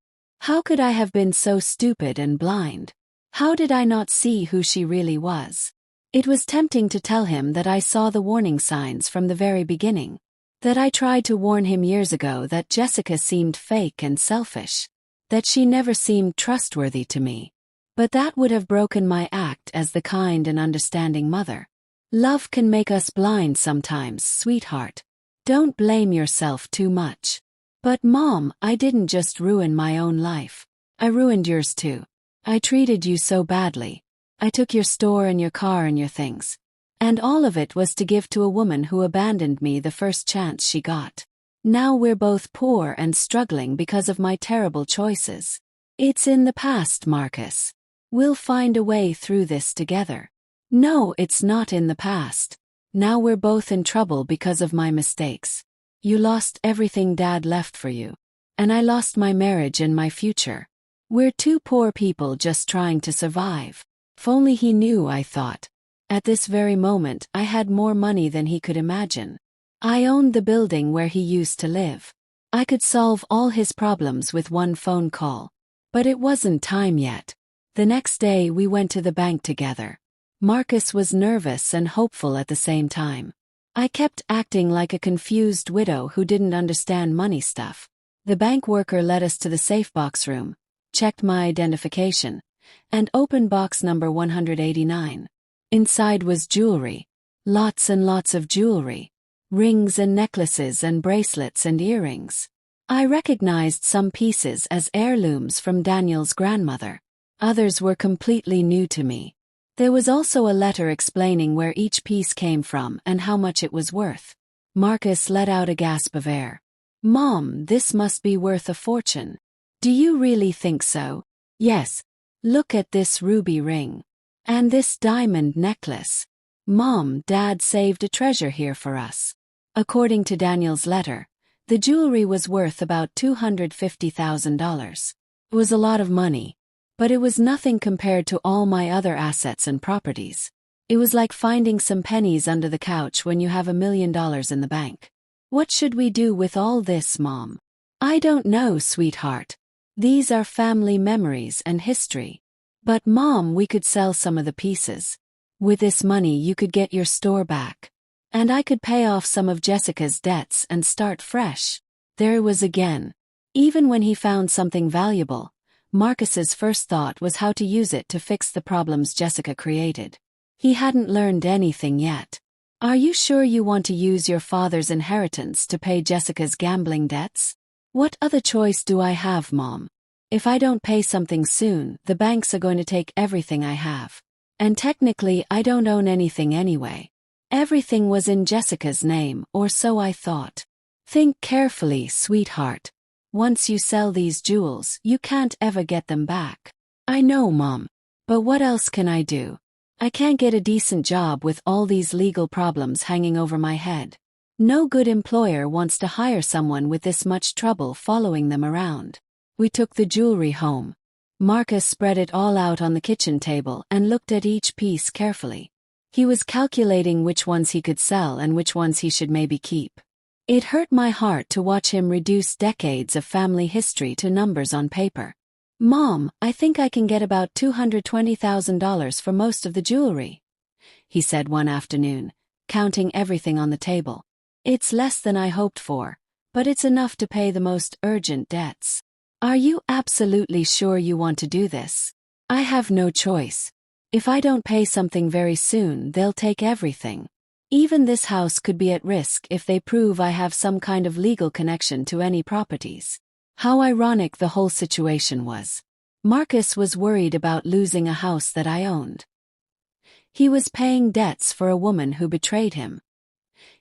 How could I have been so stupid and blind? How did I not see who she really was? It was tempting to tell him that I saw the warning signs from the very beginning. That I tried to warn him years ago that Jessica seemed fake and selfish. That she never seemed trustworthy to me. But that would have broken my act as the kind and understanding mother. Love can make us blind sometimes, sweetheart. Don't blame yourself too much. But Mom, I didn't just ruin my own life. I ruined yours too. I treated you so badly. I took your store and your car and your things. And all of it was to give to a woman who abandoned me the first chance she got. Now we're both poor and struggling because of my terrible choices. It's in the past, Marcus. We'll find a way through this together. No, it's not in the past. Now we're both in trouble because of my mistakes. You lost everything Dad left for you. And I lost my marriage and my future. We're two poor people just trying to survive. If only he knew, I thought. At this very moment, I had more money than he could imagine. I owned the building where he used to live. I could solve all his problems with one phone call. But it wasn't time yet. The next day we went to the bank together. Marcus was nervous and hopeful at the same time. I kept acting like a confused widow who didn't understand money stuff. The bank worker led us to the safe box room, checked my identification, and opened box number 189. Inside was jewelry. Lots and lots of jewelry. Rings and necklaces and bracelets and earrings. I recognized some pieces as heirlooms from Daniel's grandmother. Others were completely new to me. There was also a letter explaining where each piece came from and how much it was worth. Marcus let out a gasp of air. Mom, this must be worth a fortune. Do you really think so? Yes. Look at this ruby ring. And this diamond necklace. Mom, Dad saved a treasure here for us. According to Daniel's letter, the jewelry was worth about $250,000. It was a lot of money, but it was nothing compared to all my other assets and properties. It was like finding some pennies under the couch when you have $1 million in the bank. What should we do with all this, Mom? I don't know, sweetheart. These are family memories and history. But Mom, we could sell some of the pieces. With this money you could get your store back. And I could pay off some of Jessica's debts and start fresh. There it was again. Even when he found something valuable, Marcus's first thought was how to use it to fix the problems Jessica created. He hadn't learned anything yet. Are you sure you want to use your father's inheritance to pay Jessica's gambling debts? What other choice do I have, Mom? If I don't pay something soon, the banks are going to take everything I have. And technically, I don't own anything anyway. Everything was in Jessica's name, or so I thought. Think carefully, sweetheart. Once you sell these jewels, you can't ever get them back. I know, Mom. But what else can I do? I can't get a decent job with all these legal problems hanging over my head. No good employer wants to hire someone with this much trouble following them around. We took the jewelry home. Marcus spread it all out on the kitchen table and looked at each piece carefully. He was calculating which ones he could sell and which ones he should maybe keep. It hurt my heart to watch him reduce decades of family history to numbers on paper. Mom, I think I can get about $220,000 for most of the jewelry, he said one afternoon, counting everything on the table. It's less than I hoped for, but it's enough to pay the most urgent debts. Are you absolutely sure you want to do this? I have no choice. If I don't pay something very soon, they'll take everything. Even this house could be at risk if they prove I have some kind of legal connection to any properties. How ironic the whole situation was. Marcus was worried about losing a house that I owned. He was paying debts for a woman who betrayed him.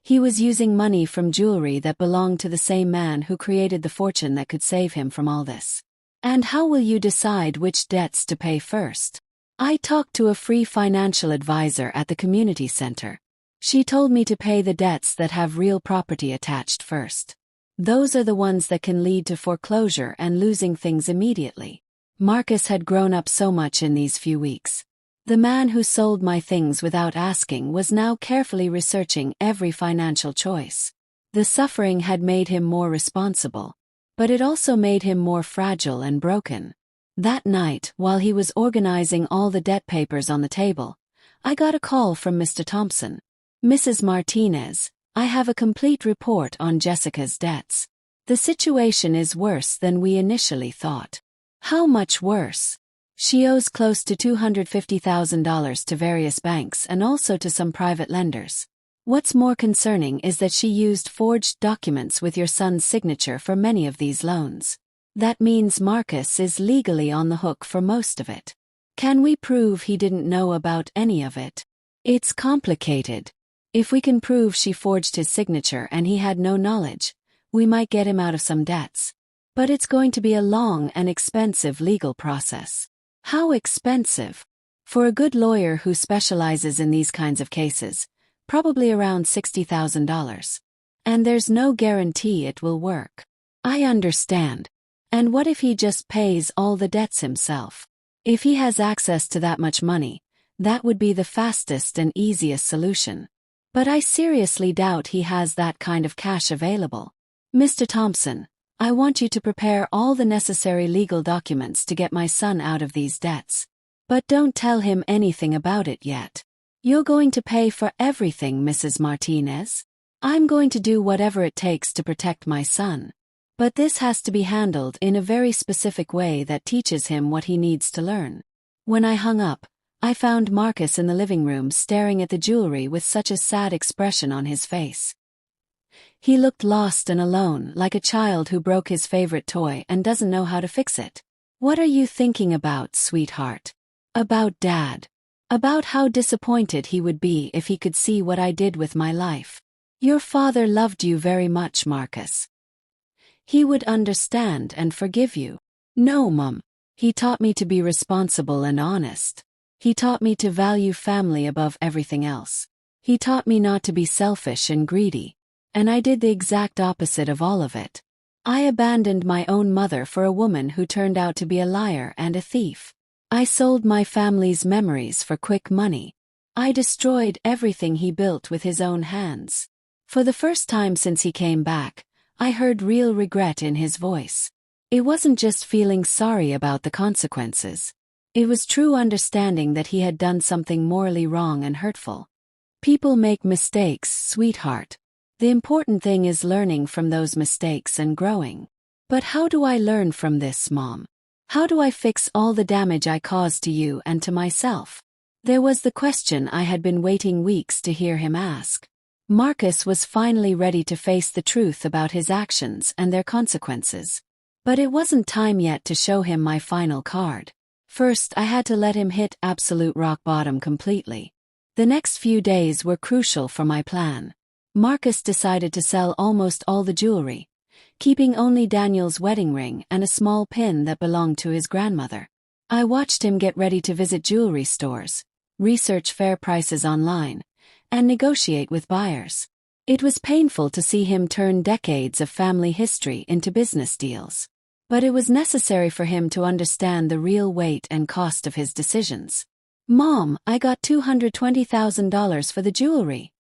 He was using money from jewelry that belonged to the same man who created the fortune that could save him from all this. And how will you decide which debts to pay first? I talked to a free financial advisor at the community center. She told me to pay the debts that have real property attached first. Those are the ones that can lead to foreclosure and losing things immediately. Marcus had grown up so much in these few weeks. The man who sold my things without asking was now carefully researching every financial choice. The suffering had made him more responsible, but it also made him more fragile and broken. That night, while he was organizing all the debt papers on the table, I got a call from Mr. Thompson. Mrs. Martinez, I have a complete report on Jessica's debts. The situation is worse than we initially thought. How much worse? She owes close to $250,000 to various banks and also to some private lenders. What's more concerning is that she used forged documents with your son's signature for many of these loans. That means Marcus is legally on the hook for most of it. Can we prove he didn't know about any of it? It's complicated. If we can prove she forged his signature and he had no knowledge, we might get him out of some debts. But it's going to be a long and expensive legal process. How expensive? For a good lawyer who specializes in these kinds of cases, probably around $60,000. And there's no guarantee it will work. I understand. And what if he just pays all the debts himself? If he has access to that much money, that would be the fastest and easiest solution. But I seriously doubt he has that kind of cash available. Mr. Thompson, I want you to prepare all the necessary legal documents to get my son out of these debts. But don't tell him anything about it yet. You're going to pay for everything, Mrs. Martinez. I'm going to do whatever it takes to protect my son. But this has to be handled in a very specific way that teaches him what he needs to learn. When I hung up, I found Marcus in the living room staring at the jewelry with such a sad expression on his face. He looked lost and alone, like a child who broke his favorite toy and doesn't know how to fix it. What are you thinking about, sweetheart? About Dad. About how disappointed he would be if he could see what I did with my life. Your father loved you very much, Marcus. He would understand and forgive you. No, Mum. He taught me to be responsible and honest. He taught me to value family above everything else. He taught me not to be selfish and greedy. And I did the exact opposite of all of it. I abandoned my own mother for a woman who turned out to be a liar and a thief. I sold my family's memories for quick money. I destroyed everything he built with his own hands. For the first time since he came back, I heard real regret in his voice. It wasn't just feeling sorry about the consequences. It was true understanding that he had done something morally wrong and hurtful. People make mistakes, sweetheart. The important thing is learning from those mistakes and growing. But how do I learn from this, Mom? How do I fix all the damage I caused to you and to myself? There was the question I had been waiting weeks to hear him ask. Marcus was finally ready to face the truth about his actions and their consequences. But it wasn't time yet to show him my final card. First, I had to let him hit absolute rock bottom completely. The next few days were crucial for my plan. Marcus decided to sell almost all the jewelry, keeping only Daniel's wedding ring and a small pin that belonged to his grandmother. I watched him get ready to visit jewelry stores, research fair prices online, and negotiate with buyers. It was painful to see him turn decades of family history into business deals. But it was necessary for him to understand the real weight and cost of his decisions. Mom, I got $220,000 for the jewelry,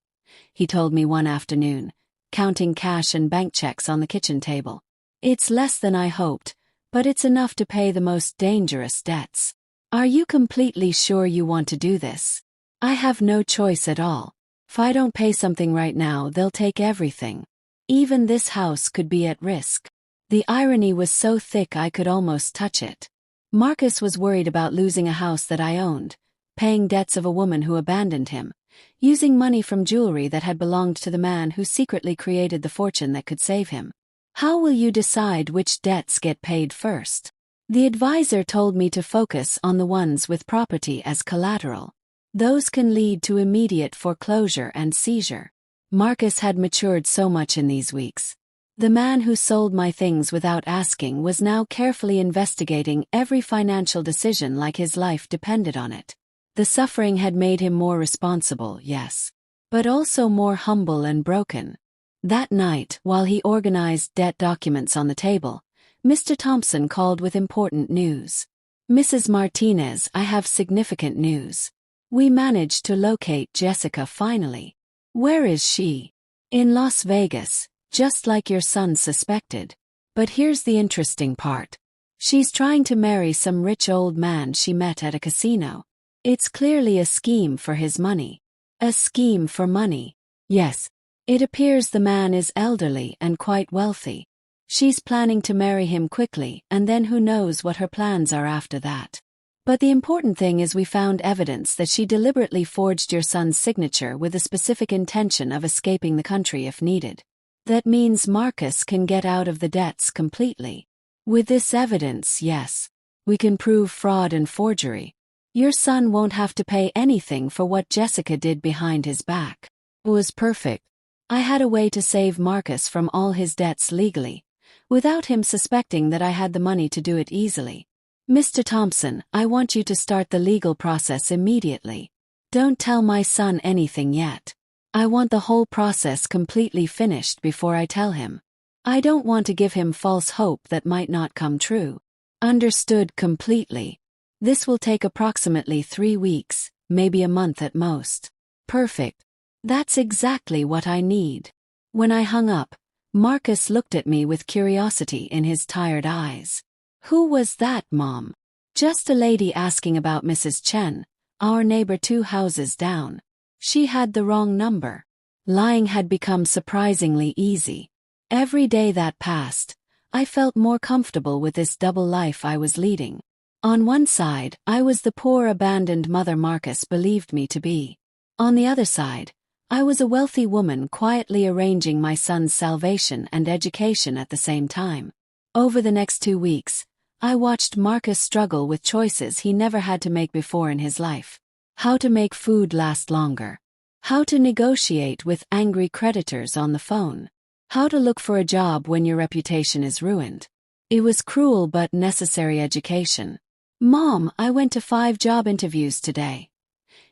he told me one afternoon, counting cash and bank checks on the kitchen table. It's less than I hoped, but it's enough to pay the most dangerous debts. Are you completely sure you want to do this? I have no choice at all. If I don't pay something right now, they'll take everything. Even this house could be at risk. The irony was so thick I could almost touch it. Marcus was worried about losing a house that I owned, paying debts of a woman who abandoned him, using money from jewelry that had belonged to the man who secretly created the fortune that could save him. How will you decide which debts get paid first? The advisor told me to focus on the ones with property as collateral. Those can lead to immediate foreclosure and seizure. Marcus had matured so much in these weeks. The man who sold my things without asking was now carefully investigating every financial decision like his life depended on it. The suffering had made him more responsible, yes, but also more humble and broken. That night, while he organized debt documents on the table, Mr. Thompson called with important news. Mrs. Martinez, I have significant news. We managed to locate Jessica finally. Where is she? In Las Vegas, just like your son suspected. But here's the interesting part. She's trying to marry some rich old man she met at a casino. It's clearly a scheme for his money. A scheme for money. Yes. It appears the man is elderly and quite wealthy. She's planning to marry him quickly, and then who knows what her plans are after that. But the important thing is we found evidence that she deliberately forged your son's signature with a specific intention of escaping the country if needed. That means Marcus can get out of the debts completely. With this evidence, yes, we can prove fraud and forgery. Your son won't have to pay anything for what Jessica did behind his back. It was perfect. I had a way to save Marcus from all his debts legally, without him suspecting that I had the money to do it easily. Mr. Thompson, I want you to start the legal process immediately. Don't tell my son anything yet. I want the whole process completely finished before I tell him. I don't want to give him false hope that might not come true. Understood completely. This will take approximately 3 weeks, maybe a month at most. Perfect. That's exactly what I need. When I hung up, Marcus looked at me with curiosity in his tired eyes. Who was that, Mom? Just a lady asking about Mrs. Chen, our neighbor 2 houses down. She had the wrong number. Lying had become surprisingly easy. Every day that passed, I felt more comfortable with this double life I was leading. On one side, I was the poor abandoned mother Marcus believed me to be. On the other side, I was a wealthy woman quietly arranging my son's salvation and education at the same time. Over the next 2 weeks, I watched Marcus struggle with choices he never had to make before in his life. How to make food last longer. How to negotiate with angry creditors on the phone. How to look for a job when your reputation is ruined. It was cruel but necessary education. Mom, I went to 5 job interviews today,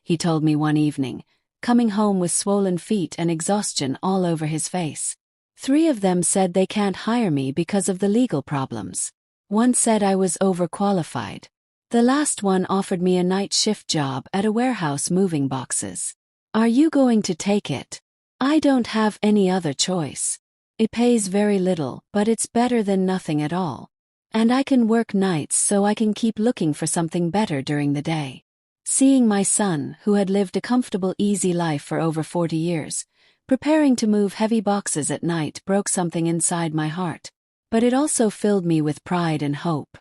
he told me one evening, coming home with swollen feet and exhaustion all over his face. 3 of them said they can't hire me because of the legal problems. One said I was overqualified. The last one offered me a night shift job at a warehouse moving boxes. Are you going to take it? I don't have any other choice. It pays very little, but it's better than nothing at all. And I can work nights so I can keep looking for something better during the day. Seeing my son, who had lived a comfortable, easy life for over 40 years, preparing to move heavy boxes at night broke something inside my heart. But it also filled me with pride and hope.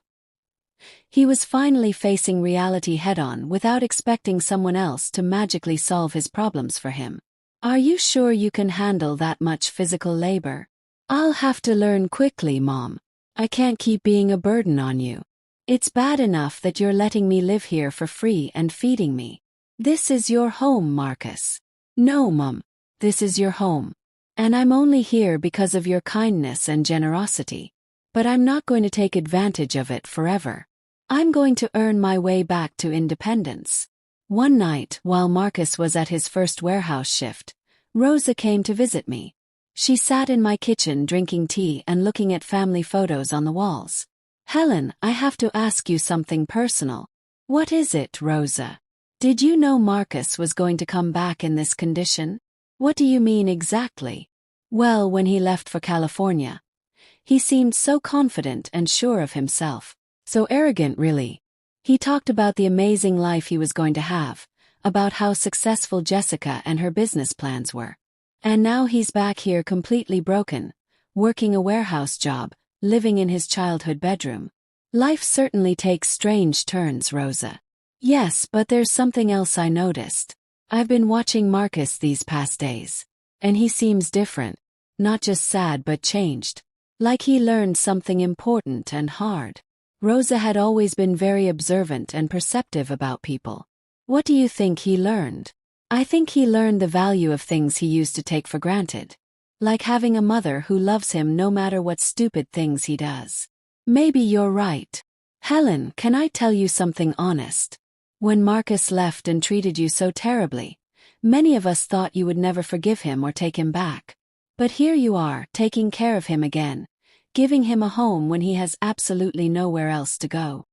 He was finally facing reality head-on without expecting someone else to magically solve his problems for him. Are you sure you can handle that much physical labor? I'll have to learn quickly, Mom. I can't keep being a burden on you. It's bad enough that you're letting me live here for free and feeding me. This is your home, Marcus. No, Mom. This is your home. And I'm only here because of your kindness and generosity. But I'm not going to take advantage of it forever. I'm going to earn my way back to independence. One night, while Marcus was at his first warehouse shift, Rosa came to visit me. She sat in my kitchen drinking tea and looking at family photos on the walls. Helen, I have to ask you something personal. What is it, Rosa? Did you know Marcus was going to come back in this condition? What do you mean exactly? Well, when he left for California, he seemed so confident and sure of himself. So arrogant, really. He talked about the amazing life he was going to have, about how successful Jessica and her business plans were. And now he's back here completely broken, working a warehouse job, living in his childhood bedroom. Life certainly takes strange turns, Rosa. Yes, but there's something else I noticed. I've been watching Marcus these past days. And he seems different. Not just sad but changed. Like he learned something important and hard. Rosa had always been very observant and perceptive about people. What do you think he learned? I think he learned the value of things he used to take for granted. Like having a mother who loves him no matter what stupid things he does. Maybe you're right. Helen, can I tell you something honest? When Marcus left and treated you so terribly, many of us thought you would never forgive him or take him back. But here you are, taking care of him again. Giving him a home when he has absolutely nowhere else to go.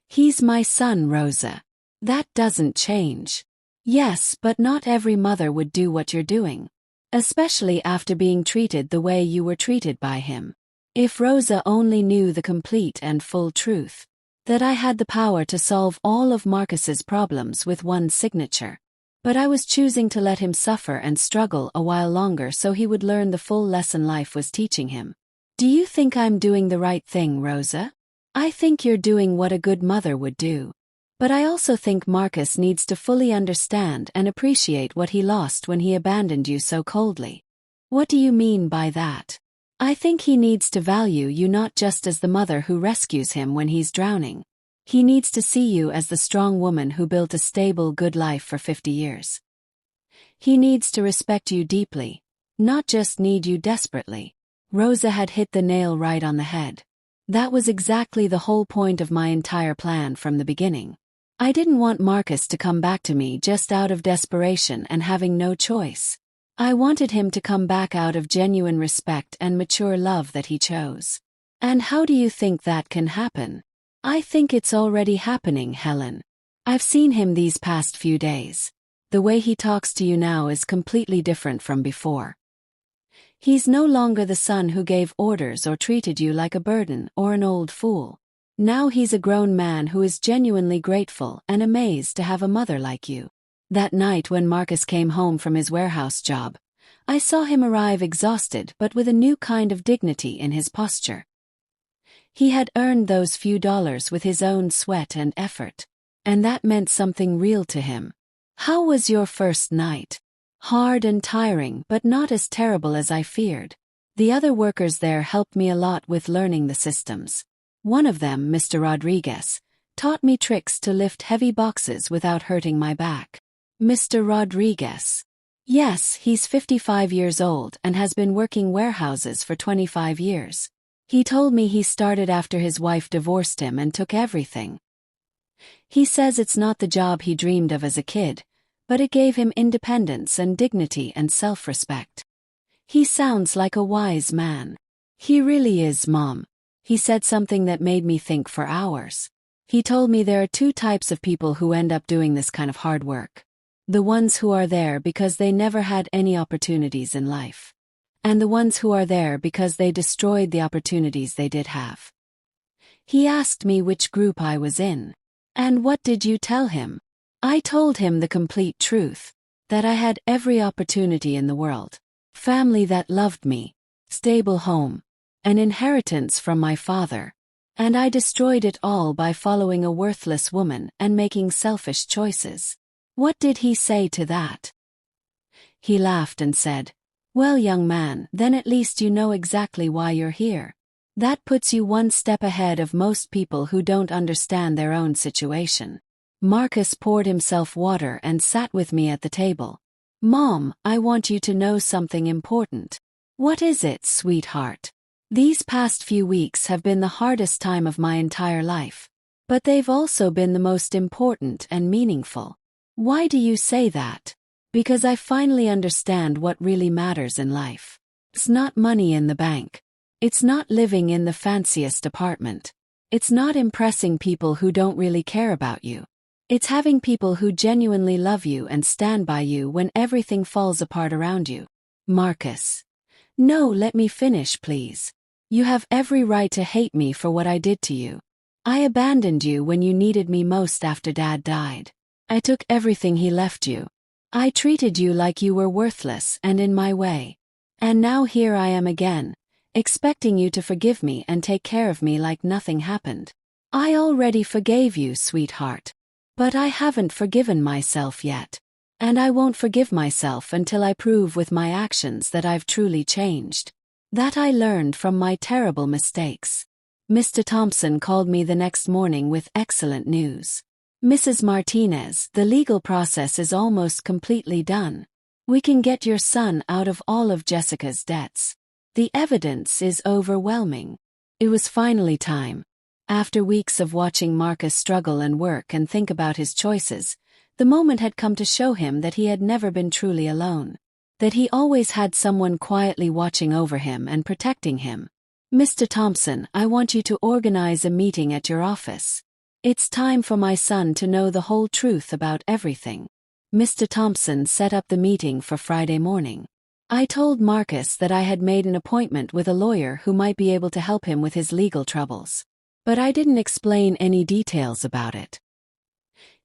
He's my son, Rosa. That doesn't change. Yes, but not every mother would do what you're doing. Especially after being treated the way you were treated by him. If Rosa only knew the complete and full truth. That I had the power to solve all of Marcus's problems with one signature. But I was choosing to let him suffer and struggle a while longer so he would learn the full lesson life was teaching him. Do you think I'm doing the right thing, Rosa? I think you're doing what a good mother would do. But I also think Marcus needs to fully understand and appreciate what he lost when he abandoned you so coldly. What do you mean by that? I think he needs to value you not just as the mother who rescues him when he's drowning. He needs to see you as the strong woman who built a stable, good life for 50 years. He needs to respect you deeply, not just need you desperately. Rosa had hit the nail right on the head. That was exactly the whole point of my entire plan from the beginning. I didn't want Marcus to come back to me just out of desperation and having no choice. I wanted him to come back out of genuine respect and mature love that he chose. And how do you think that can happen? I think it's already happening, Helen. I've seen him these past few days. The way he talks to you now is completely different from before. He's no longer the son who gave orders or treated you like a burden or an old fool. Now he's a grown man who is genuinely grateful and amazed to have a mother like you. That night when Marcus came home from his warehouse job, I saw him arrive exhausted but with a new kind of dignity in his posture. He had earned those few dollars with his own sweat and effort, and that meant something real to him. How was your first night? Hard and tiring, but not as terrible as I feared. The other workers there helped me a lot with learning the systems. One of them, Mr. Rodriguez, taught me tricks to lift heavy boxes without hurting my back. Mr. Rodriguez. Yes, he's 55 years old and has been working warehouses for 25 years. He told me he started after his wife divorced him and took everything. He says it's not the job he dreamed of as a kid, but it gave him independence and dignity and self-respect. He sounds like a wise man. He really is, Mom. He said something that made me think for hours. He told me there are two types of people who end up doing this kind of hard work. The ones who are there because they never had any opportunities in life. And the ones who are there because they destroyed the opportunities they did have. He asked me which group I was in. And what did you tell him? I told him the complete truth, that I had every opportunity in the world. Family that loved me, stable home, an inheritance from my father. And I destroyed it all by following a worthless woman and making selfish choices. What did he say to that? He laughed and said, "Well, young man, then at least you know exactly why you're here. That puts you one step ahead of most people who don't understand their own situation." Marcus poured himself water and sat with me at the table. "Mom, I want you to know something important." "What is it, sweetheart?" "These past few weeks have been the hardest time of my entire life. But they've also been the most important and meaningful." "Why do you say that?" "Because I finally understand what really matters in life. It's not money in the bank. It's not living in the fanciest apartment. It's not impressing people who don't really care about you. It's having people who genuinely love you and stand by you when everything falls apart around you." "Marcus." "No, let me finish, please. You have every right to hate me for what I did to you. I abandoned you when you needed me most after Dad died. I took everything he left you. I treated you like you were worthless and in my way. And now here I am again, expecting you to forgive me and take care of me like nothing happened. I already forgave you, sweetheart. But I haven't forgiven myself yet. And I won't forgive myself until I prove with my actions that I've truly changed. That I learned from my terrible mistakes." Mr. Thompson called me the next morning with excellent news. "Mrs. Martinez, the legal process is almost completely done. We can get your son out of all of Jessica's debts. The evidence is overwhelming." It was finally time. After weeks of watching Marcus struggle and work and think about his choices, the moment had come to show him that he had never been truly alone. That he always had someone quietly watching over him and protecting him. "Mr. Thompson, I want you to organize a meeting at your office. It's time for my son to know the whole truth about everything." Mr. Thompson set up the meeting for Friday morning. I told Marcus that I had made an appointment with a lawyer who might be able to help him with his legal troubles. But I didn't explain any details about it.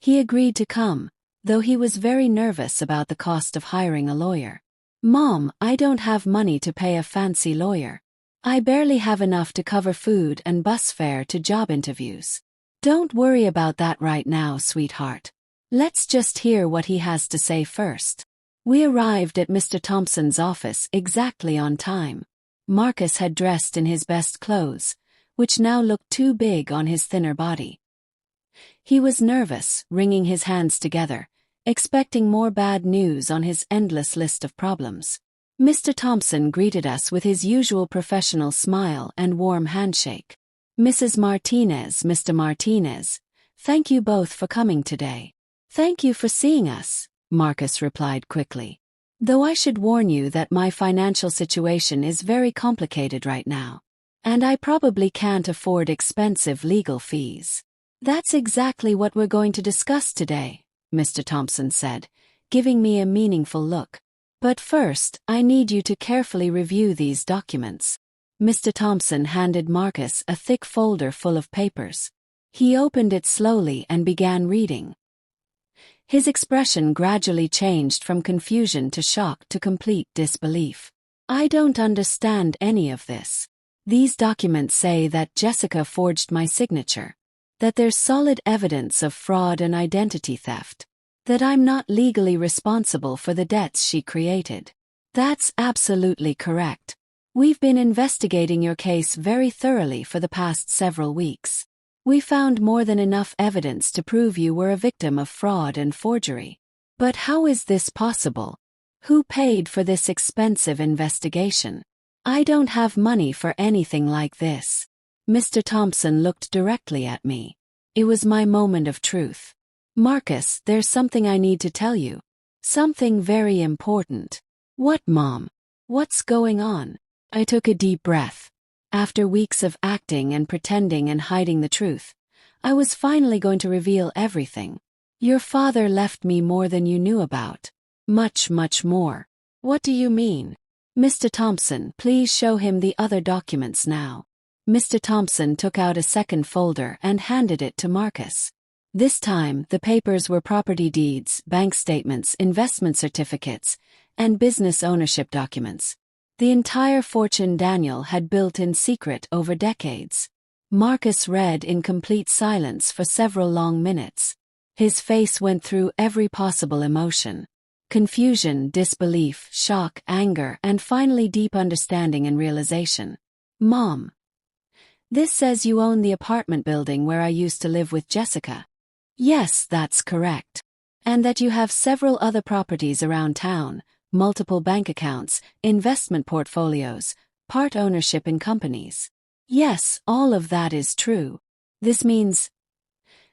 He agreed to come, though he was very nervous about the cost of hiring a lawyer. "Mom, I don't have money to pay a fancy lawyer. I barely have enough to cover food and bus fare to job interviews." "Don't worry about that right now, sweetheart. Let's just hear what he has to say first." We arrived at Mr. Thompson's office exactly on time. Marcus had dressed in his best clothes, which now looked too big on his thinner body. He was nervous, wringing his hands together, expecting more bad news on his endless list of problems. Mr. Thompson greeted us with his usual professional smile and warm handshake. "Mrs. Martinez, Mr. Martinez, thank you both for coming today." "Thank you for seeing us," Marcus replied quickly. Though I should warn you that my financial situation is very complicated right now. And I probably can't afford expensive legal fees. That's exactly what we're going to discuss today, Mr. Thompson said, giving me a meaningful look. But first, I need you to carefully review these documents. Mr. Thompson handed Marcus a thick folder full of papers. He opened it slowly and began reading. His expression gradually changed from confusion to shock to complete disbelief. I don't understand any of this. These documents say that Jessica forged my signature, that there's solid evidence of fraud and identity theft, that I'm not legally responsible for the debts she created. That's absolutely correct. We've been investigating your case very thoroughly for the past several weeks. We found more than enough evidence to prove you were a victim of fraud and forgery. But how is this possible? Who paid for this expensive investigation? I don't have money for anything like this. Mr. Thompson looked directly at me. It was my moment of truth. Marcus, there's something I need to tell you. Something very important. What, Mom? What's going on? I took a deep breath. After weeks of acting and pretending and hiding the truth, I was finally going to reveal everything. Your father left me more than you knew about. Much, much more. What do you mean? Mr. Thompson, please show him the other documents now. Mr. Thompson took out a second folder and handed it to Marcus. This time, the papers were property deeds, bank statements, investment certificates, and business ownership documents. The entire fortune Daniel had built in secret over decades. Marcus read in complete silence for several long minutes. His face went through every possible emotion. Confusion, disbelief, shock, anger, and finally deep understanding and realization. Mom. This says you own the apartment building where I used to live with Jessica. Yes, that's correct. And that you have several other properties around town, multiple bank accounts, investment portfolios, part ownership in companies. Yes, all of that is true. This means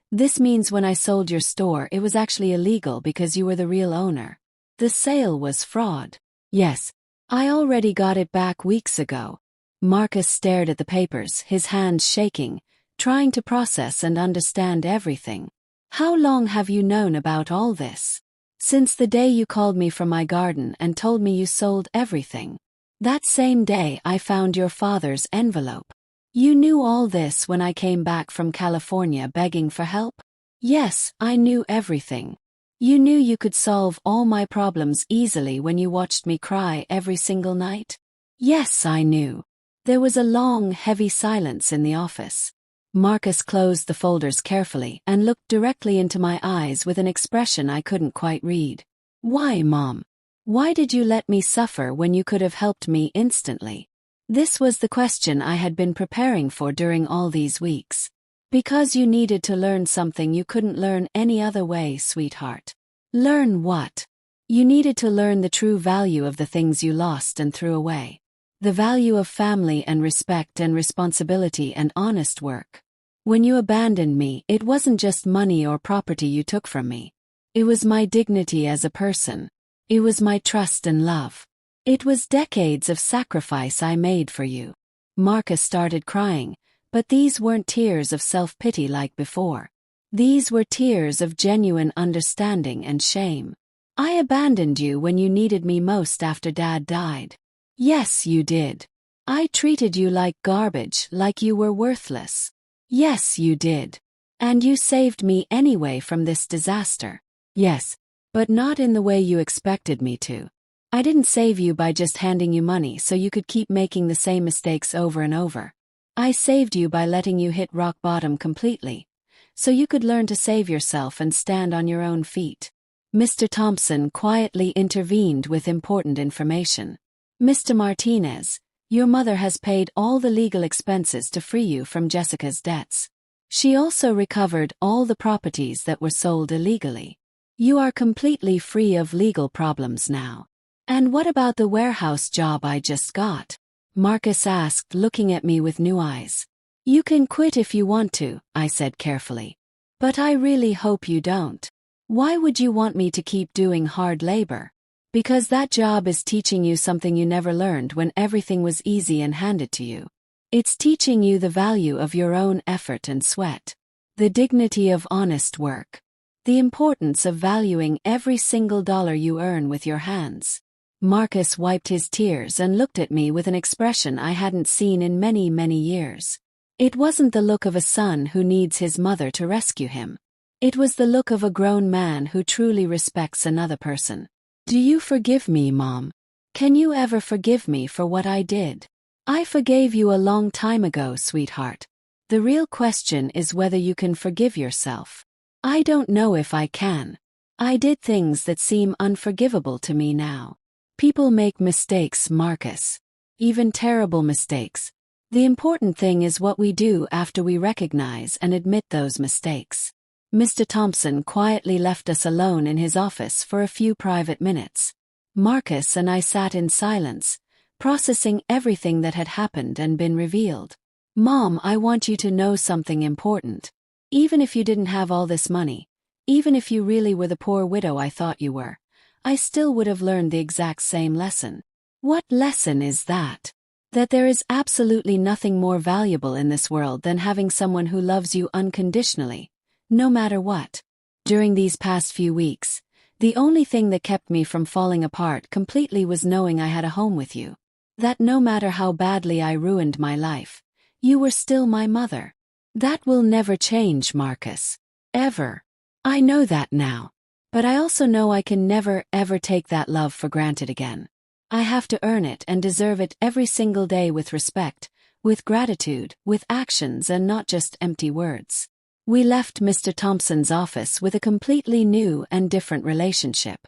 when I sold your store it was actually illegal because you were the real owner. The sale was fraud. Yes, I already got it back weeks ago. Marcus stared at the papers, his hands shaking, trying to process and understand everything. How long have you known about all this? Since the day you called me from my garden and told me you sold everything. That same day I found your father's envelope. You knew all this when I came back from California begging for help? Yes, I knew everything. You knew you could solve all my problems easily when you watched me cry every single night? Yes, I knew. There was a long, heavy silence in the office. Marcus closed the folders carefully and looked directly into my eyes with an expression I couldn't quite read. Why, Mom? Why did you let me suffer when you could have helped me instantly? This was the question I had been preparing for during all these weeks. Because you needed to learn something you couldn't learn any other way, sweetheart. Learn what? You needed to learn the true value of the things you lost and threw away. The value of family and respect and responsibility and honest work. When you abandoned me, it wasn't just money or property you took from me. It was my dignity as a person. It was my trust and love. It was decades of sacrifice I made for you. Marcus started crying, but these weren't tears of self-pity like before. These were tears of genuine understanding and shame. I abandoned you when you needed me most after Dad died. Yes, you did. I treated you like garbage, like you were worthless. Yes, you did. And you saved me anyway from this disaster. Yes, but not in the way you expected me to. I didn't save you by just handing you money so you could keep making the same mistakes over and over. I saved you by letting you hit rock bottom completely, so you could learn to save yourself and stand on your own feet. Mr. Thompson quietly intervened with important information. Mr. Martinez, your mother has paid all the legal expenses to free you from Jessica's debts. She also recovered all the properties that were sold illegally. You are completely free of legal problems now. And what about the warehouse job I just got? Marcus asked, looking at me with new eyes. You can quit if you want to, I said carefully. But I really hope you don't. Why would you want me to keep doing hard labor? Because that job is teaching you something you never learned when everything was easy and handed to you. It's teaching you the value of your own effort and sweat. The dignity of honest work. The importance of valuing every single dollar you earn with your hands. Marcus wiped his tears and looked at me with an expression I hadn't seen in many, many years. It wasn't the look of a son who needs his mother to rescue him. It was the look of a grown man who truly respects another person. Do you forgive me, Mom? Can you ever forgive me for what I did? I forgave you a long time ago, sweetheart. The real question is whether you can forgive yourself. I don't know if I can. I did things that seem unforgivable to me now. People make mistakes, Marcus. Even terrible mistakes. The important thing is what we do after we recognize and admit those mistakes. Mr. Thompson quietly left us alone in his office for a few private minutes. Marcus and I sat in silence, processing everything that had happened and been revealed. Mom, I want you to know something important. Even if you didn't have all this money, even if you really were the poor widow I thought you were, I still would have learned the exact same lesson. What lesson is that? That there is absolutely nothing more valuable in this world than having someone who loves you unconditionally. No matter what. During these past few weeks, the only thing that kept me from falling apart completely was knowing I had a home with you. That no matter how badly I ruined my life, you were still my mother. That will never change, Marcus. Ever. I know that now. But I also know I can never, ever take that love for granted again. I have to earn it and deserve it every single day with respect, with gratitude, with actions and not just empty words. We left Mr. Thompson's office with a completely new and different relationship.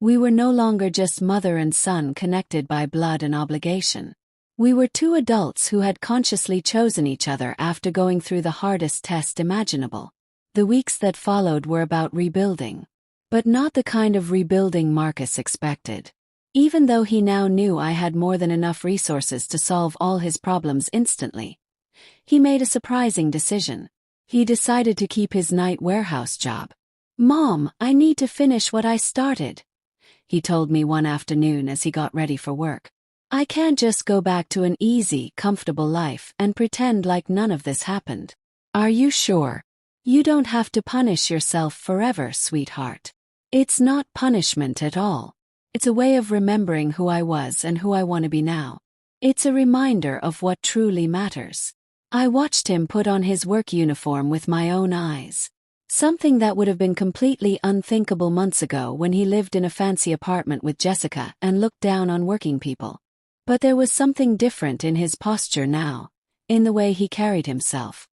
We were no longer just mother and son connected by blood and obligation. We were two adults who had consciously chosen each other after going through the hardest test imaginable. The weeks that followed were about rebuilding. But not the kind of rebuilding Marcus expected. Even though he now knew I had more than enough resources to solve all his problems instantly, he made a surprising decision. He decided to keep his night warehouse job. Mom, I need to finish what I started, he told me one afternoon as he got ready for work. I can't just go back to an easy, comfortable life and pretend like none of this happened. Are you sure? You don't have to punish yourself forever, sweetheart. It's not punishment at all. It's a way of remembering who I was and who I want to be now. It's a reminder of what truly matters. I watched him put on his work uniform with my own eyes. Something that would have been completely unthinkable months ago when he lived in a fancy apartment with Jessica and looked down on working people. But there was something different in his posture now, in the way he carried himself.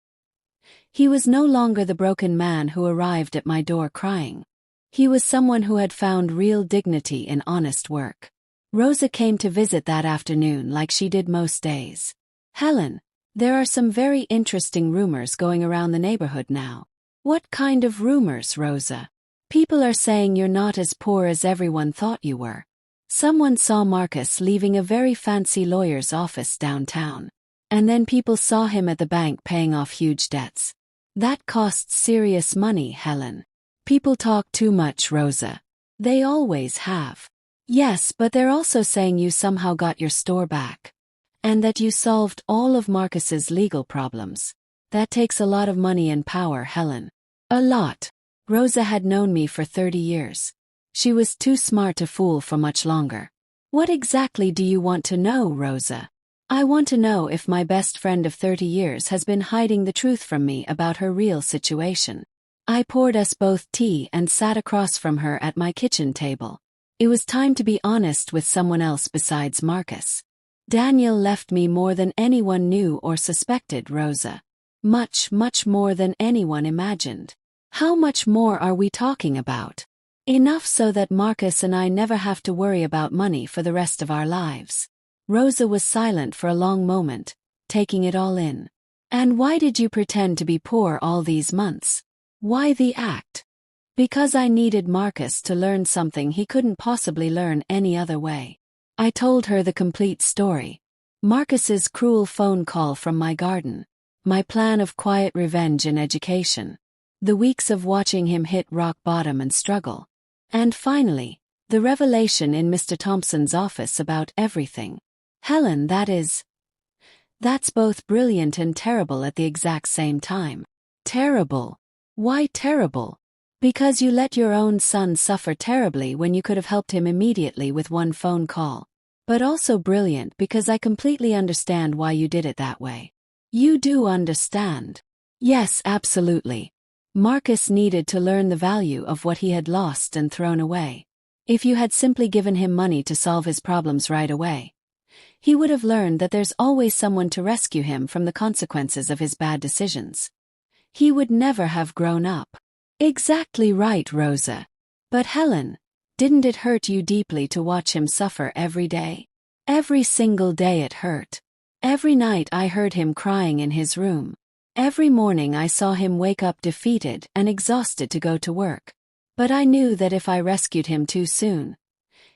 He was no longer the broken man who arrived at my door crying. He was someone who had found real dignity in honest work. Rosa came to visit that afternoon like she did most days. Helen, there are some very interesting rumors going around the neighborhood now. What kind of rumors, Rosa? People are saying you're not as poor as everyone thought you were. Someone saw Marcus leaving a very fancy lawyer's office downtown. And then people saw him at the bank paying off huge debts. That costs serious money, Helen. People talk too much, Rosa. They always have. Yes, but they're also saying you somehow got your store back. And that you solved all of Marcus's legal problems. That takes a lot of money and power, Helen. A lot. Rosa had known me for 30 years. She was too smart to fool for much longer. What exactly do you want to know, Rosa? I want to know if my best friend of 30 years has been hiding the truth from me about her real situation. I poured us both tea and sat across from her at my kitchen table. It was time to be honest with someone else besides Marcus. Daniel left me more than anyone knew or suspected, Rosa. Much, much more than anyone imagined. How much more are we talking about? Enough so that Marcus and I never have to worry about money for the rest of our lives. Rosa was silent for a long moment, taking it all in. And why did you pretend to be poor all these months? Why the act? Because I needed Marcus to learn something he couldn't possibly learn any other way. I told her the complete story. Marcus's cruel phone call from my garden. My plan of quiet revenge and education. The weeks of watching him hit rock bottom and struggle. And finally, The revelation in Mr. Thompson's office about everything. Helen, that's both brilliant and terrible at the exact same time. Terrible. Why terrible? Because you let your own son suffer terribly when you could have helped him immediately with one phone call. But also brilliant because I completely understand why you did it that way. You do understand. Yes, absolutely. Marcus needed to learn the value of what he had lost and thrown away. If you had simply given him money to solve his problems right away, he would have learned that there's always someone to rescue him from the consequences of his bad decisions. He would never have grown up. Exactly right, Rosa. But Helen, didn't it hurt you deeply to watch him suffer every day? Every single day it hurt. Every night I heard him crying in his room. Every morning I saw him wake up defeated and exhausted to go to work. But I knew that if I rescued him too soon,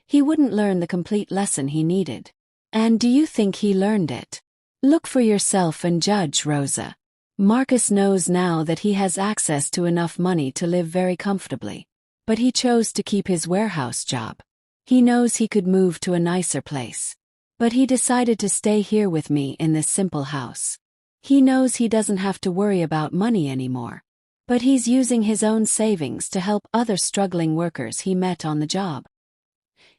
he wouldn't learn the complete lesson he needed. And do you think he learned it? Look for yourself and judge, Rosa. Marcus knows now that he has access to enough money to live very comfortably. But he chose to keep his warehouse job. He knows he could move to a nicer place. But he decided to stay here with me in this simple house. He knows he doesn't have to worry about money anymore. But he's using his own savings to help other struggling workers he met on the job.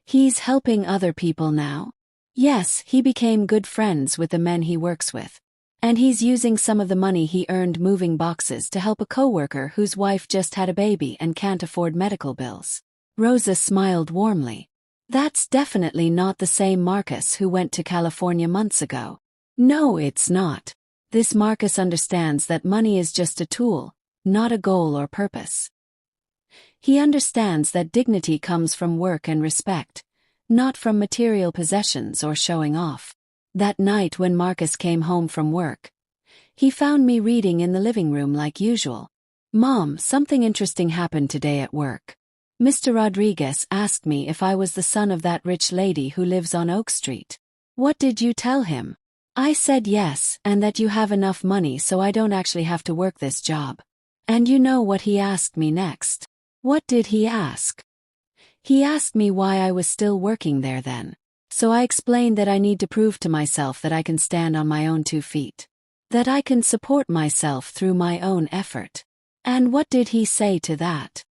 He's helping other people now. Yes, he became good friends with the men he works with. And he's using some of the money he earned moving boxes to help a coworker whose wife just had a baby and can't afford medical bills. Rosa smiled warmly. That's definitely not the same Marcus who went to California months ago. No, it's not. This Marcus understands that money is just a tool, not a goal or purpose. He understands that dignity comes from work and respect, not from material possessions or showing off. That night when Marcus came home from work, he found me reading in the living room like usual. Mom, something interesting happened today at work. Mr. Rodriguez asked me if I was the son of that rich lady who lives on Oak Street. What did you tell him? I said yes, and that you have enough money so I don't actually have to work this job. And you know what he asked me next? What did he ask? He asked me why I was still working there then. So I explained that I need to prove to myself that I can stand on my own 2 feet. That I can support myself through my own effort. And what did he say to that?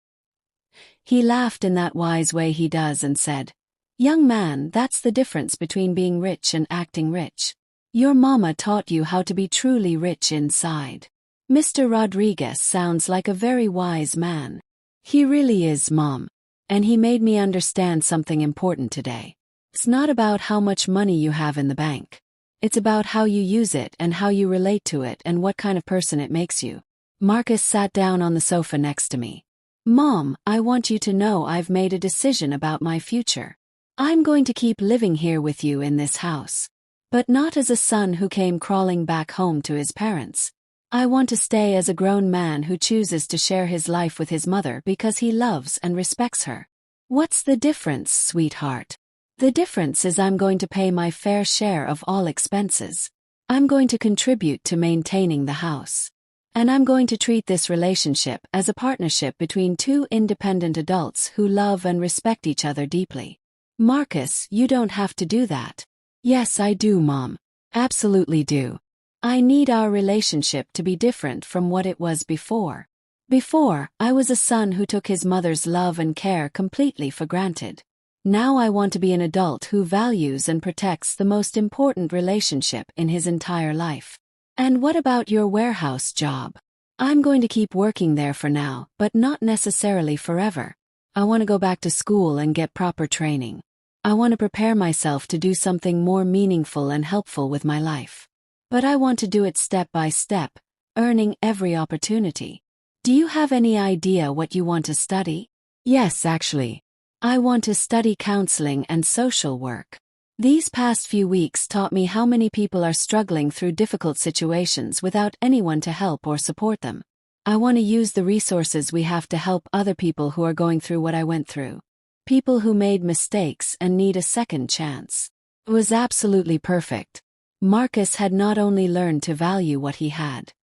He laughed in that wise way he does and said, "Young man, that's the difference between being rich and acting rich. Your mama taught you how to be truly rich inside." Mr. Rodriguez sounds like a very wise man. He really is, Mom. And he made me understand something important today. It's not about how much money you have in the bank. It's about how you use it and how you relate to it and what kind of person it makes you. Marcus sat down on the sofa next to me. Mom, I want you to know I've made a decision about my future. I'm going to keep living here with you in this house. But not as a son who came crawling back home to his parents. I want to stay as a grown man who chooses to share his life with his mother because he loves and respects her. What's the difference, sweetheart? The difference is I'm going to pay my fair share of all expenses. I'm going to contribute to maintaining the house. And I'm going to treat this relationship as a partnership between 2 independent adults who love and respect each other deeply. Marcus, you don't have to do that. Yes, I do, Mom. Absolutely do. I need our relationship to be different from what it was before. Before, I was a son who took his mother's love and care completely for granted. Now I want to be an adult who values and protects the most important relationship in his entire life. And what about your warehouse job? I'm going to keep working there for now, but not necessarily forever. I want to go back to school and get proper training. I want to prepare myself to do something more meaningful and helpful with my life. But I want to do it step by step, earning every opportunity. Do you have any idea what you want to study? Yes, actually. I want to study counseling and social work. These past few weeks taught me how many people are struggling through difficult situations without anyone to help or support them. I want to use the resources we have to help other people who are going through what I went through. People who made mistakes and need a second chance. It was absolutely perfect. Marcus had not only learned to value what he had.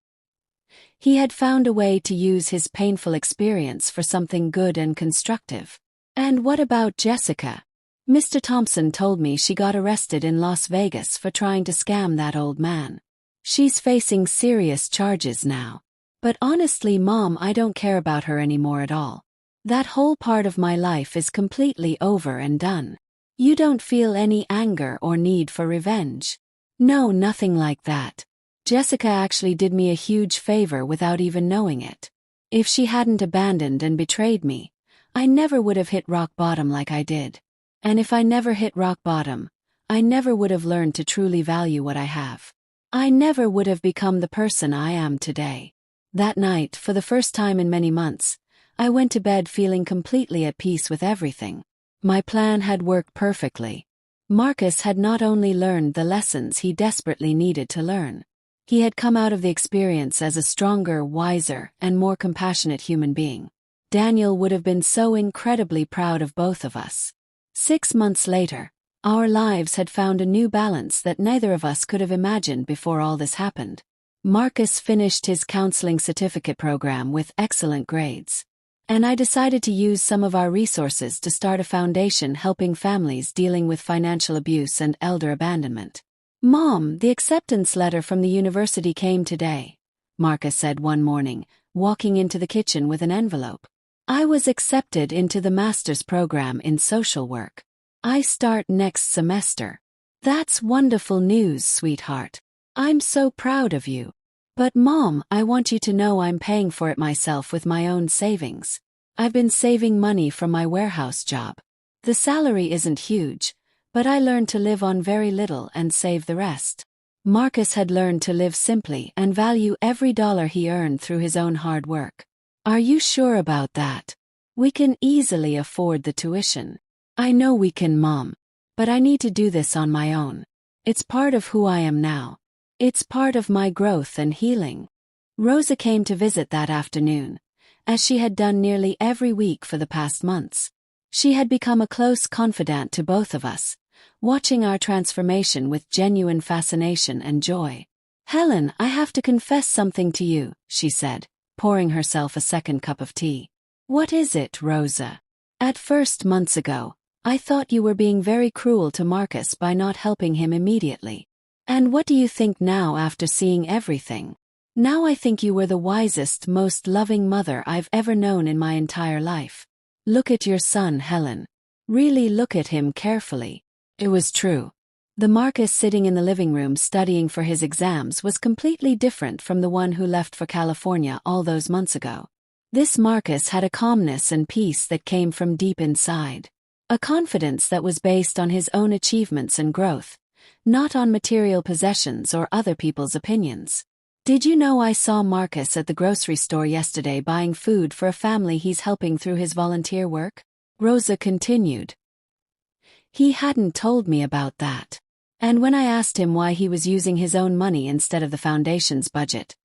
He had found a way to use his painful experience for something good and constructive. And what about Jessica? Mr. Thompson told me she got arrested in Las Vegas for trying to scam that old man. She's facing serious charges now. But honestly, Mom, I don't care about her anymore at all. That whole part of my life is completely over and done. You don't feel any anger or need for revenge? No, nothing like that. Jessica actually did me a huge favor without even knowing it. If she hadn't abandoned and betrayed me, I never would have hit rock bottom like I did. And if I never hit rock bottom, I never would have learned to truly value what I have. I never would have become the person I am today. That night, for the first time in many months, I went to bed feeling completely at peace with everything. My plan had worked perfectly. Marcus had not only learned the lessons he desperately needed to learn, he had come out of the experience as a stronger, wiser, and more compassionate human being. Daniel would have been so incredibly proud of both of us. 6 months later, our lives had found a new balance that neither of us could have imagined before all this happened. Marcus finished his counseling certificate program with excellent grades. And I decided to use some of our resources to start a foundation helping families dealing with financial abuse and elder abandonment. Mom, the acceptance letter from the university came today, Marcus said one morning, walking into the kitchen with an envelope. I was accepted into the master's program in social work. I start next semester. That's wonderful news, sweetheart. I'm so proud of you. But Mom, I want you to know I'm paying for it myself with my own savings. I've been saving money from my warehouse job. The salary isn't huge, but I learned to live on very little and save the rest. Marcus had learned to live simply and value every dollar he earned through his own hard work. Are you sure about that? We can easily afford the tuition. I know we can, Mom. But I need to do this on my own. It's part of who I am now. It's part of my growth and healing. Rosa came to visit that afternoon, as she had done nearly every week for the past months. She had become a close confidant to both of us, watching our transformation with genuine fascination and joy. Helen, I have to confess something to you, she said, pouring herself a second cup of tea. What is it, Rosa? At first, months ago, I thought you were being very cruel to Marcus by not helping him immediately. And what do you think now after seeing everything? Now I think you were the wisest, most loving mother I've ever known in my entire life. Look at your son, Helen. Really look at him carefully. It was true. The Marcus sitting in the living room studying for his exams was completely different from the one who left for California all those months ago. This Marcus had a calmness and peace that came from deep inside. A confidence that was based on his own achievements and growth, not on material possessions or other people's opinions. Did you know I saw Marcus at the grocery store yesterday buying food for a family he's helping through his volunteer work? Rosa continued. He hadn't told me about that. And when I asked him why he was using his own money instead of the foundation's budget,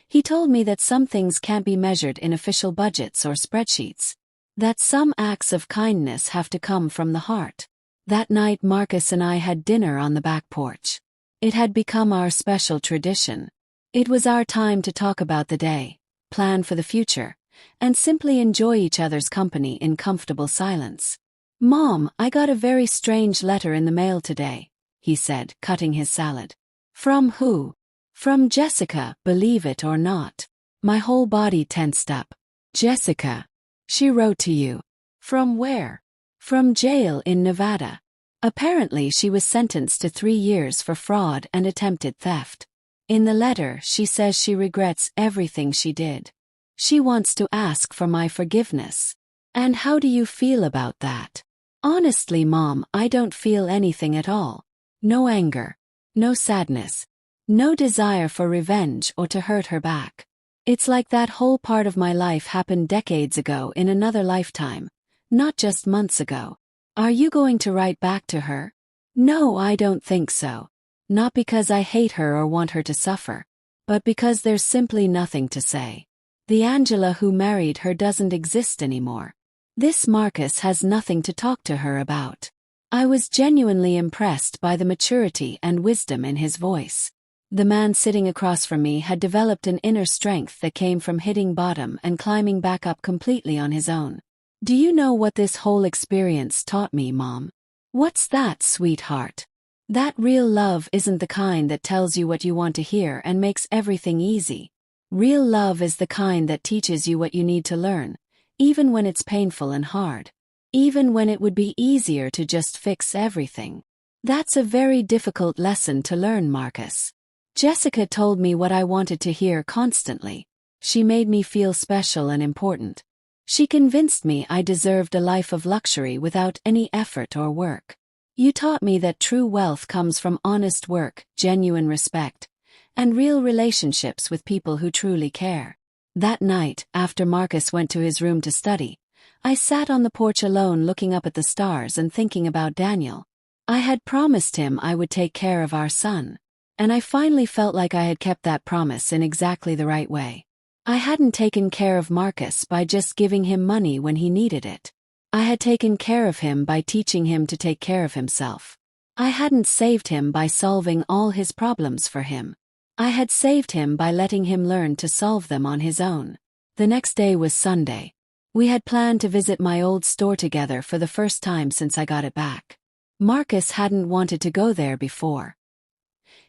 he told me that some things can't be measured in official budgets or spreadsheets. That some acts of kindness have to come from the heart. That night Marcus and I had dinner on the back porch. It had become our special tradition. It was our time to talk about the day, plan for the future, and simply enjoy each other's company in comfortable silence. Mom, I got a very strange letter in the mail today, he said, cutting his salad. From who? From Jessica, believe it or not. My whole body tensed up. Jessica. She wrote to you. From where? From jail in Nevada. Apparently she was sentenced to 3 years for fraud and attempted theft. In the letter, she says she regrets everything she did. She wants to ask for my forgiveness. And how do you feel about that? Honestly, Mom, I don't feel anything at all. No anger. No sadness. No desire for revenge or to hurt her back. It's like that whole part of my life happened decades ago in another lifetime, not just months ago. Are you going to write back to her? No, I don't think so. Not because I hate her or want her to suffer, but because there's simply nothing to say. The Angela who married her doesn't exist anymore. This Marcus has nothing to talk to her about. I was genuinely impressed by the maturity and wisdom in his voice. The man sitting across from me had developed an inner strength that came from hitting bottom and climbing back up completely on his own. Do you know what this whole experience taught me, Mom? What's that, sweetheart? That real love isn't the kind that tells you what you want to hear and makes everything easy. Real love is the kind that teaches you what you need to learn, even when it's painful and hard. Even when it would be easier to just fix everything. That's a very difficult lesson to learn, Marcus. Jessica told me what I wanted to hear constantly. She made me feel special and important. She convinced me I deserved a life of luxury without any effort or work. You taught me that true wealth comes from honest work, genuine respect, and real relationships with people who truly care. That night, after Marcus went to his room to study, I sat on the porch alone looking up at the stars and thinking about Daniel. I had promised him I would take care of our son, and I finally felt like I had kept that promise in exactly the right way. I hadn't taken care of Marcus by just giving him money when he needed it. I had taken care of him by teaching him to take care of himself. I hadn't saved him by solving all his problems for him. I had saved him by letting him learn to solve them on his own. The next day was Sunday. We had planned to visit my old store together for the first time since I got it back. Marcus hadn't wanted to go there before.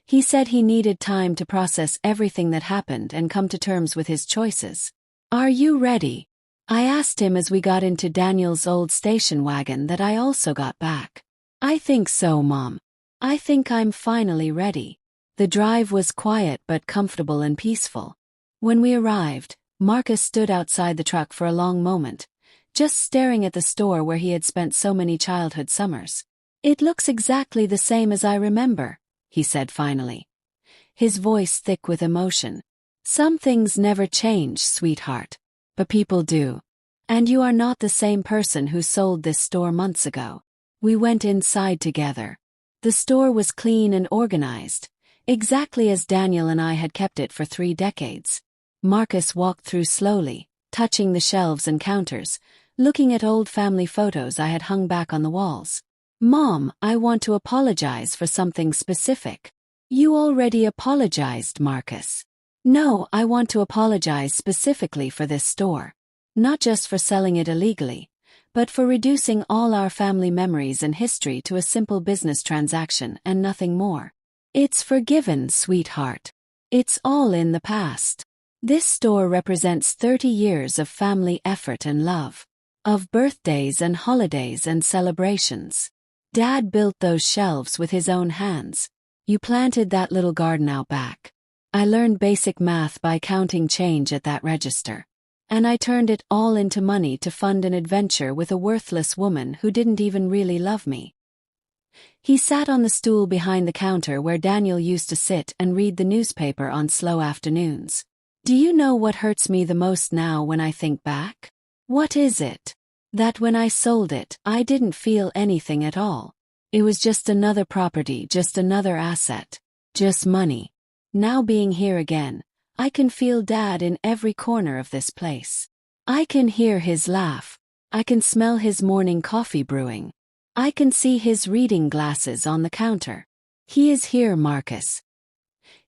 He said he needed time to process everything that happened and come to terms with his choices. "Are you ready?" I asked him as we got into Daniel's old station wagon that I also got back. "I think so, Mom. I think I'm finally ready." The drive was quiet but comfortable and peaceful. When we arrived, Marcus stood outside the truck for a long moment, just staring at the store where he had spent so many childhood summers. "It looks exactly the same as I remember," he said finally, his voice thick with emotion. "Some things never change, sweetheart. But people do. And you are not the same person who sold this store months ago." We went inside together. The store was clean and organized, exactly as Daniel and I had kept it for 3 decades. Marcus walked through slowly, touching the shelves and counters, looking at old family photos I had hung back on the walls. "Mom, I want to apologize for something specific." "You already apologized, Marcus." "No, I want to apologize specifically for this store. Not just for selling it illegally, but for reducing all our family memories and history to a simple business transaction and nothing more. It's forgiven, sweetheart. It's all in the past. This store represents 30 years of family effort and love. Of birthdays and holidays and celebrations. Dad built those shelves with his own hands. You planted that little garden out back. I learned basic math by counting change at that register. And I turned it all into money to fund an adventure with a worthless woman who didn't even really love me." He sat on the stool behind the counter where Daniel used to sit and read the newspaper on slow afternoons. "Do you know what hurts me the most now when I think back?" "What is it?" "That when I sold it, I didn't feel anything at all. It was just another property, just another asset. Just money. Now being here again, I can feel Dad in every corner of this place. I can hear his laugh. I can smell his morning coffee brewing. I can see his reading glasses on the counter. He is here, Marcus.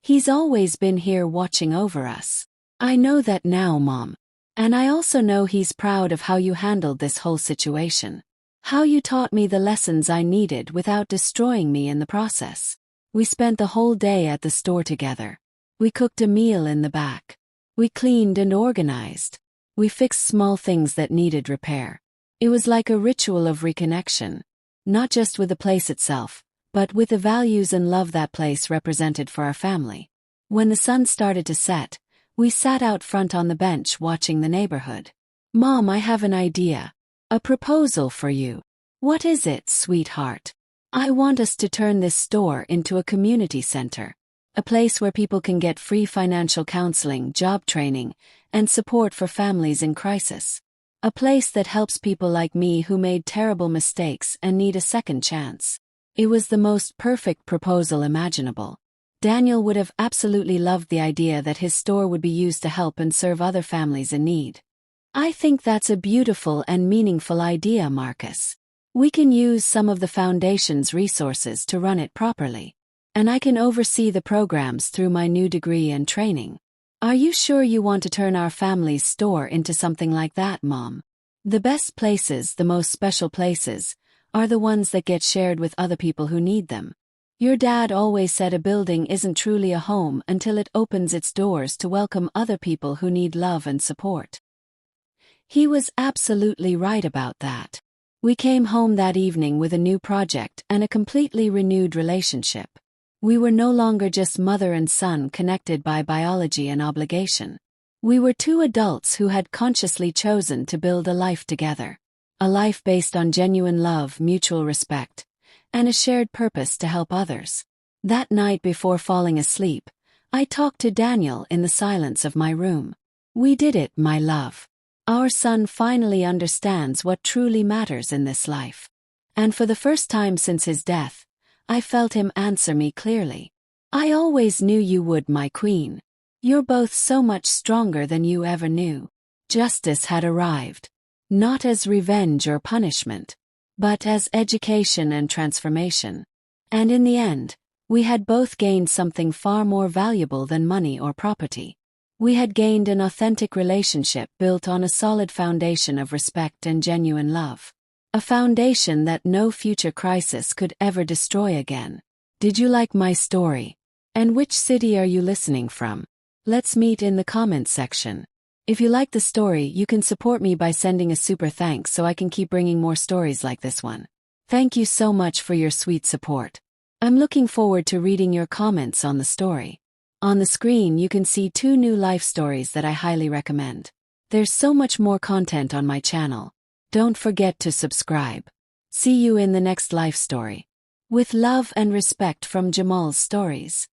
He's always been here watching over us. I know that now, Mom. And I also know he's proud of how you handled this whole situation. How you taught me the lessons I needed without destroying me in the process. We spent the whole day at the store together. We cooked a meal in the back. We cleaned and organized. We fixed small things that needed repair. It was like a ritual of reconnection, not just with the place itself, but with the values and love that place represented for our family. When the sun started to set, we sat out front on the bench watching the neighborhood. "Mom, I have an idea. A proposal for you." "What is it, sweetheart?" "I want us to turn this store into a community center. A place where people can get free financial counseling, job training, and support for families in crisis. A place that helps people like me who made terrible mistakes and need a second chance." It was the most perfect proposal imaginable. Daniel would have absolutely loved the idea that his store would be used to help and serve other families in need. "I think that's a beautiful and meaningful idea, Marcus. We can use some of the foundation's resources to run it properly. And I can oversee the programs through my new degree and training. Are you sure you want to turn our family's store into something like that, Mom?" The best places, the most special places, are the ones that get shared with other people who need them. Your dad always said a building isn't truly a home until it opens its doors to welcome other people who need love and support. He was absolutely right about that. We came home that evening with a new project and a completely renewed relationship. We were no longer just mother and son connected by biology and obligation. We were two adults who had consciously chosen to build a life together. A life based on genuine love, mutual respect, and a shared purpose to help others. That night before falling asleep, I talked to Daniel in the silence of my room. We did it, my love. Our son finally understands what truly matters in this life. And for the first time since his death, I felt him answer me clearly. I always knew you would, my queen. You're both so much stronger than you ever knew. Justice had arrived. Not as revenge or punishment, but as education and transformation. And in the end, we had both gained something far more valuable than money or property. We had gained an authentic relationship built on a solid foundation of respect and genuine love. A foundation that no future crisis could ever destroy again. Did you like my story? And which city are you listening from? Let's meet in the comments section. If you like the story, you can support me by sending a super thanks so I can keep bringing more stories like this one. Thank you so much for your sweet support. I'm looking forward to reading your comments on the story. On the screen you can see 2 new life stories that I highly recommend. There's so much more content on my channel. Don't forget to subscribe. See you in the next life story. With love and respect from Jamal's Stories.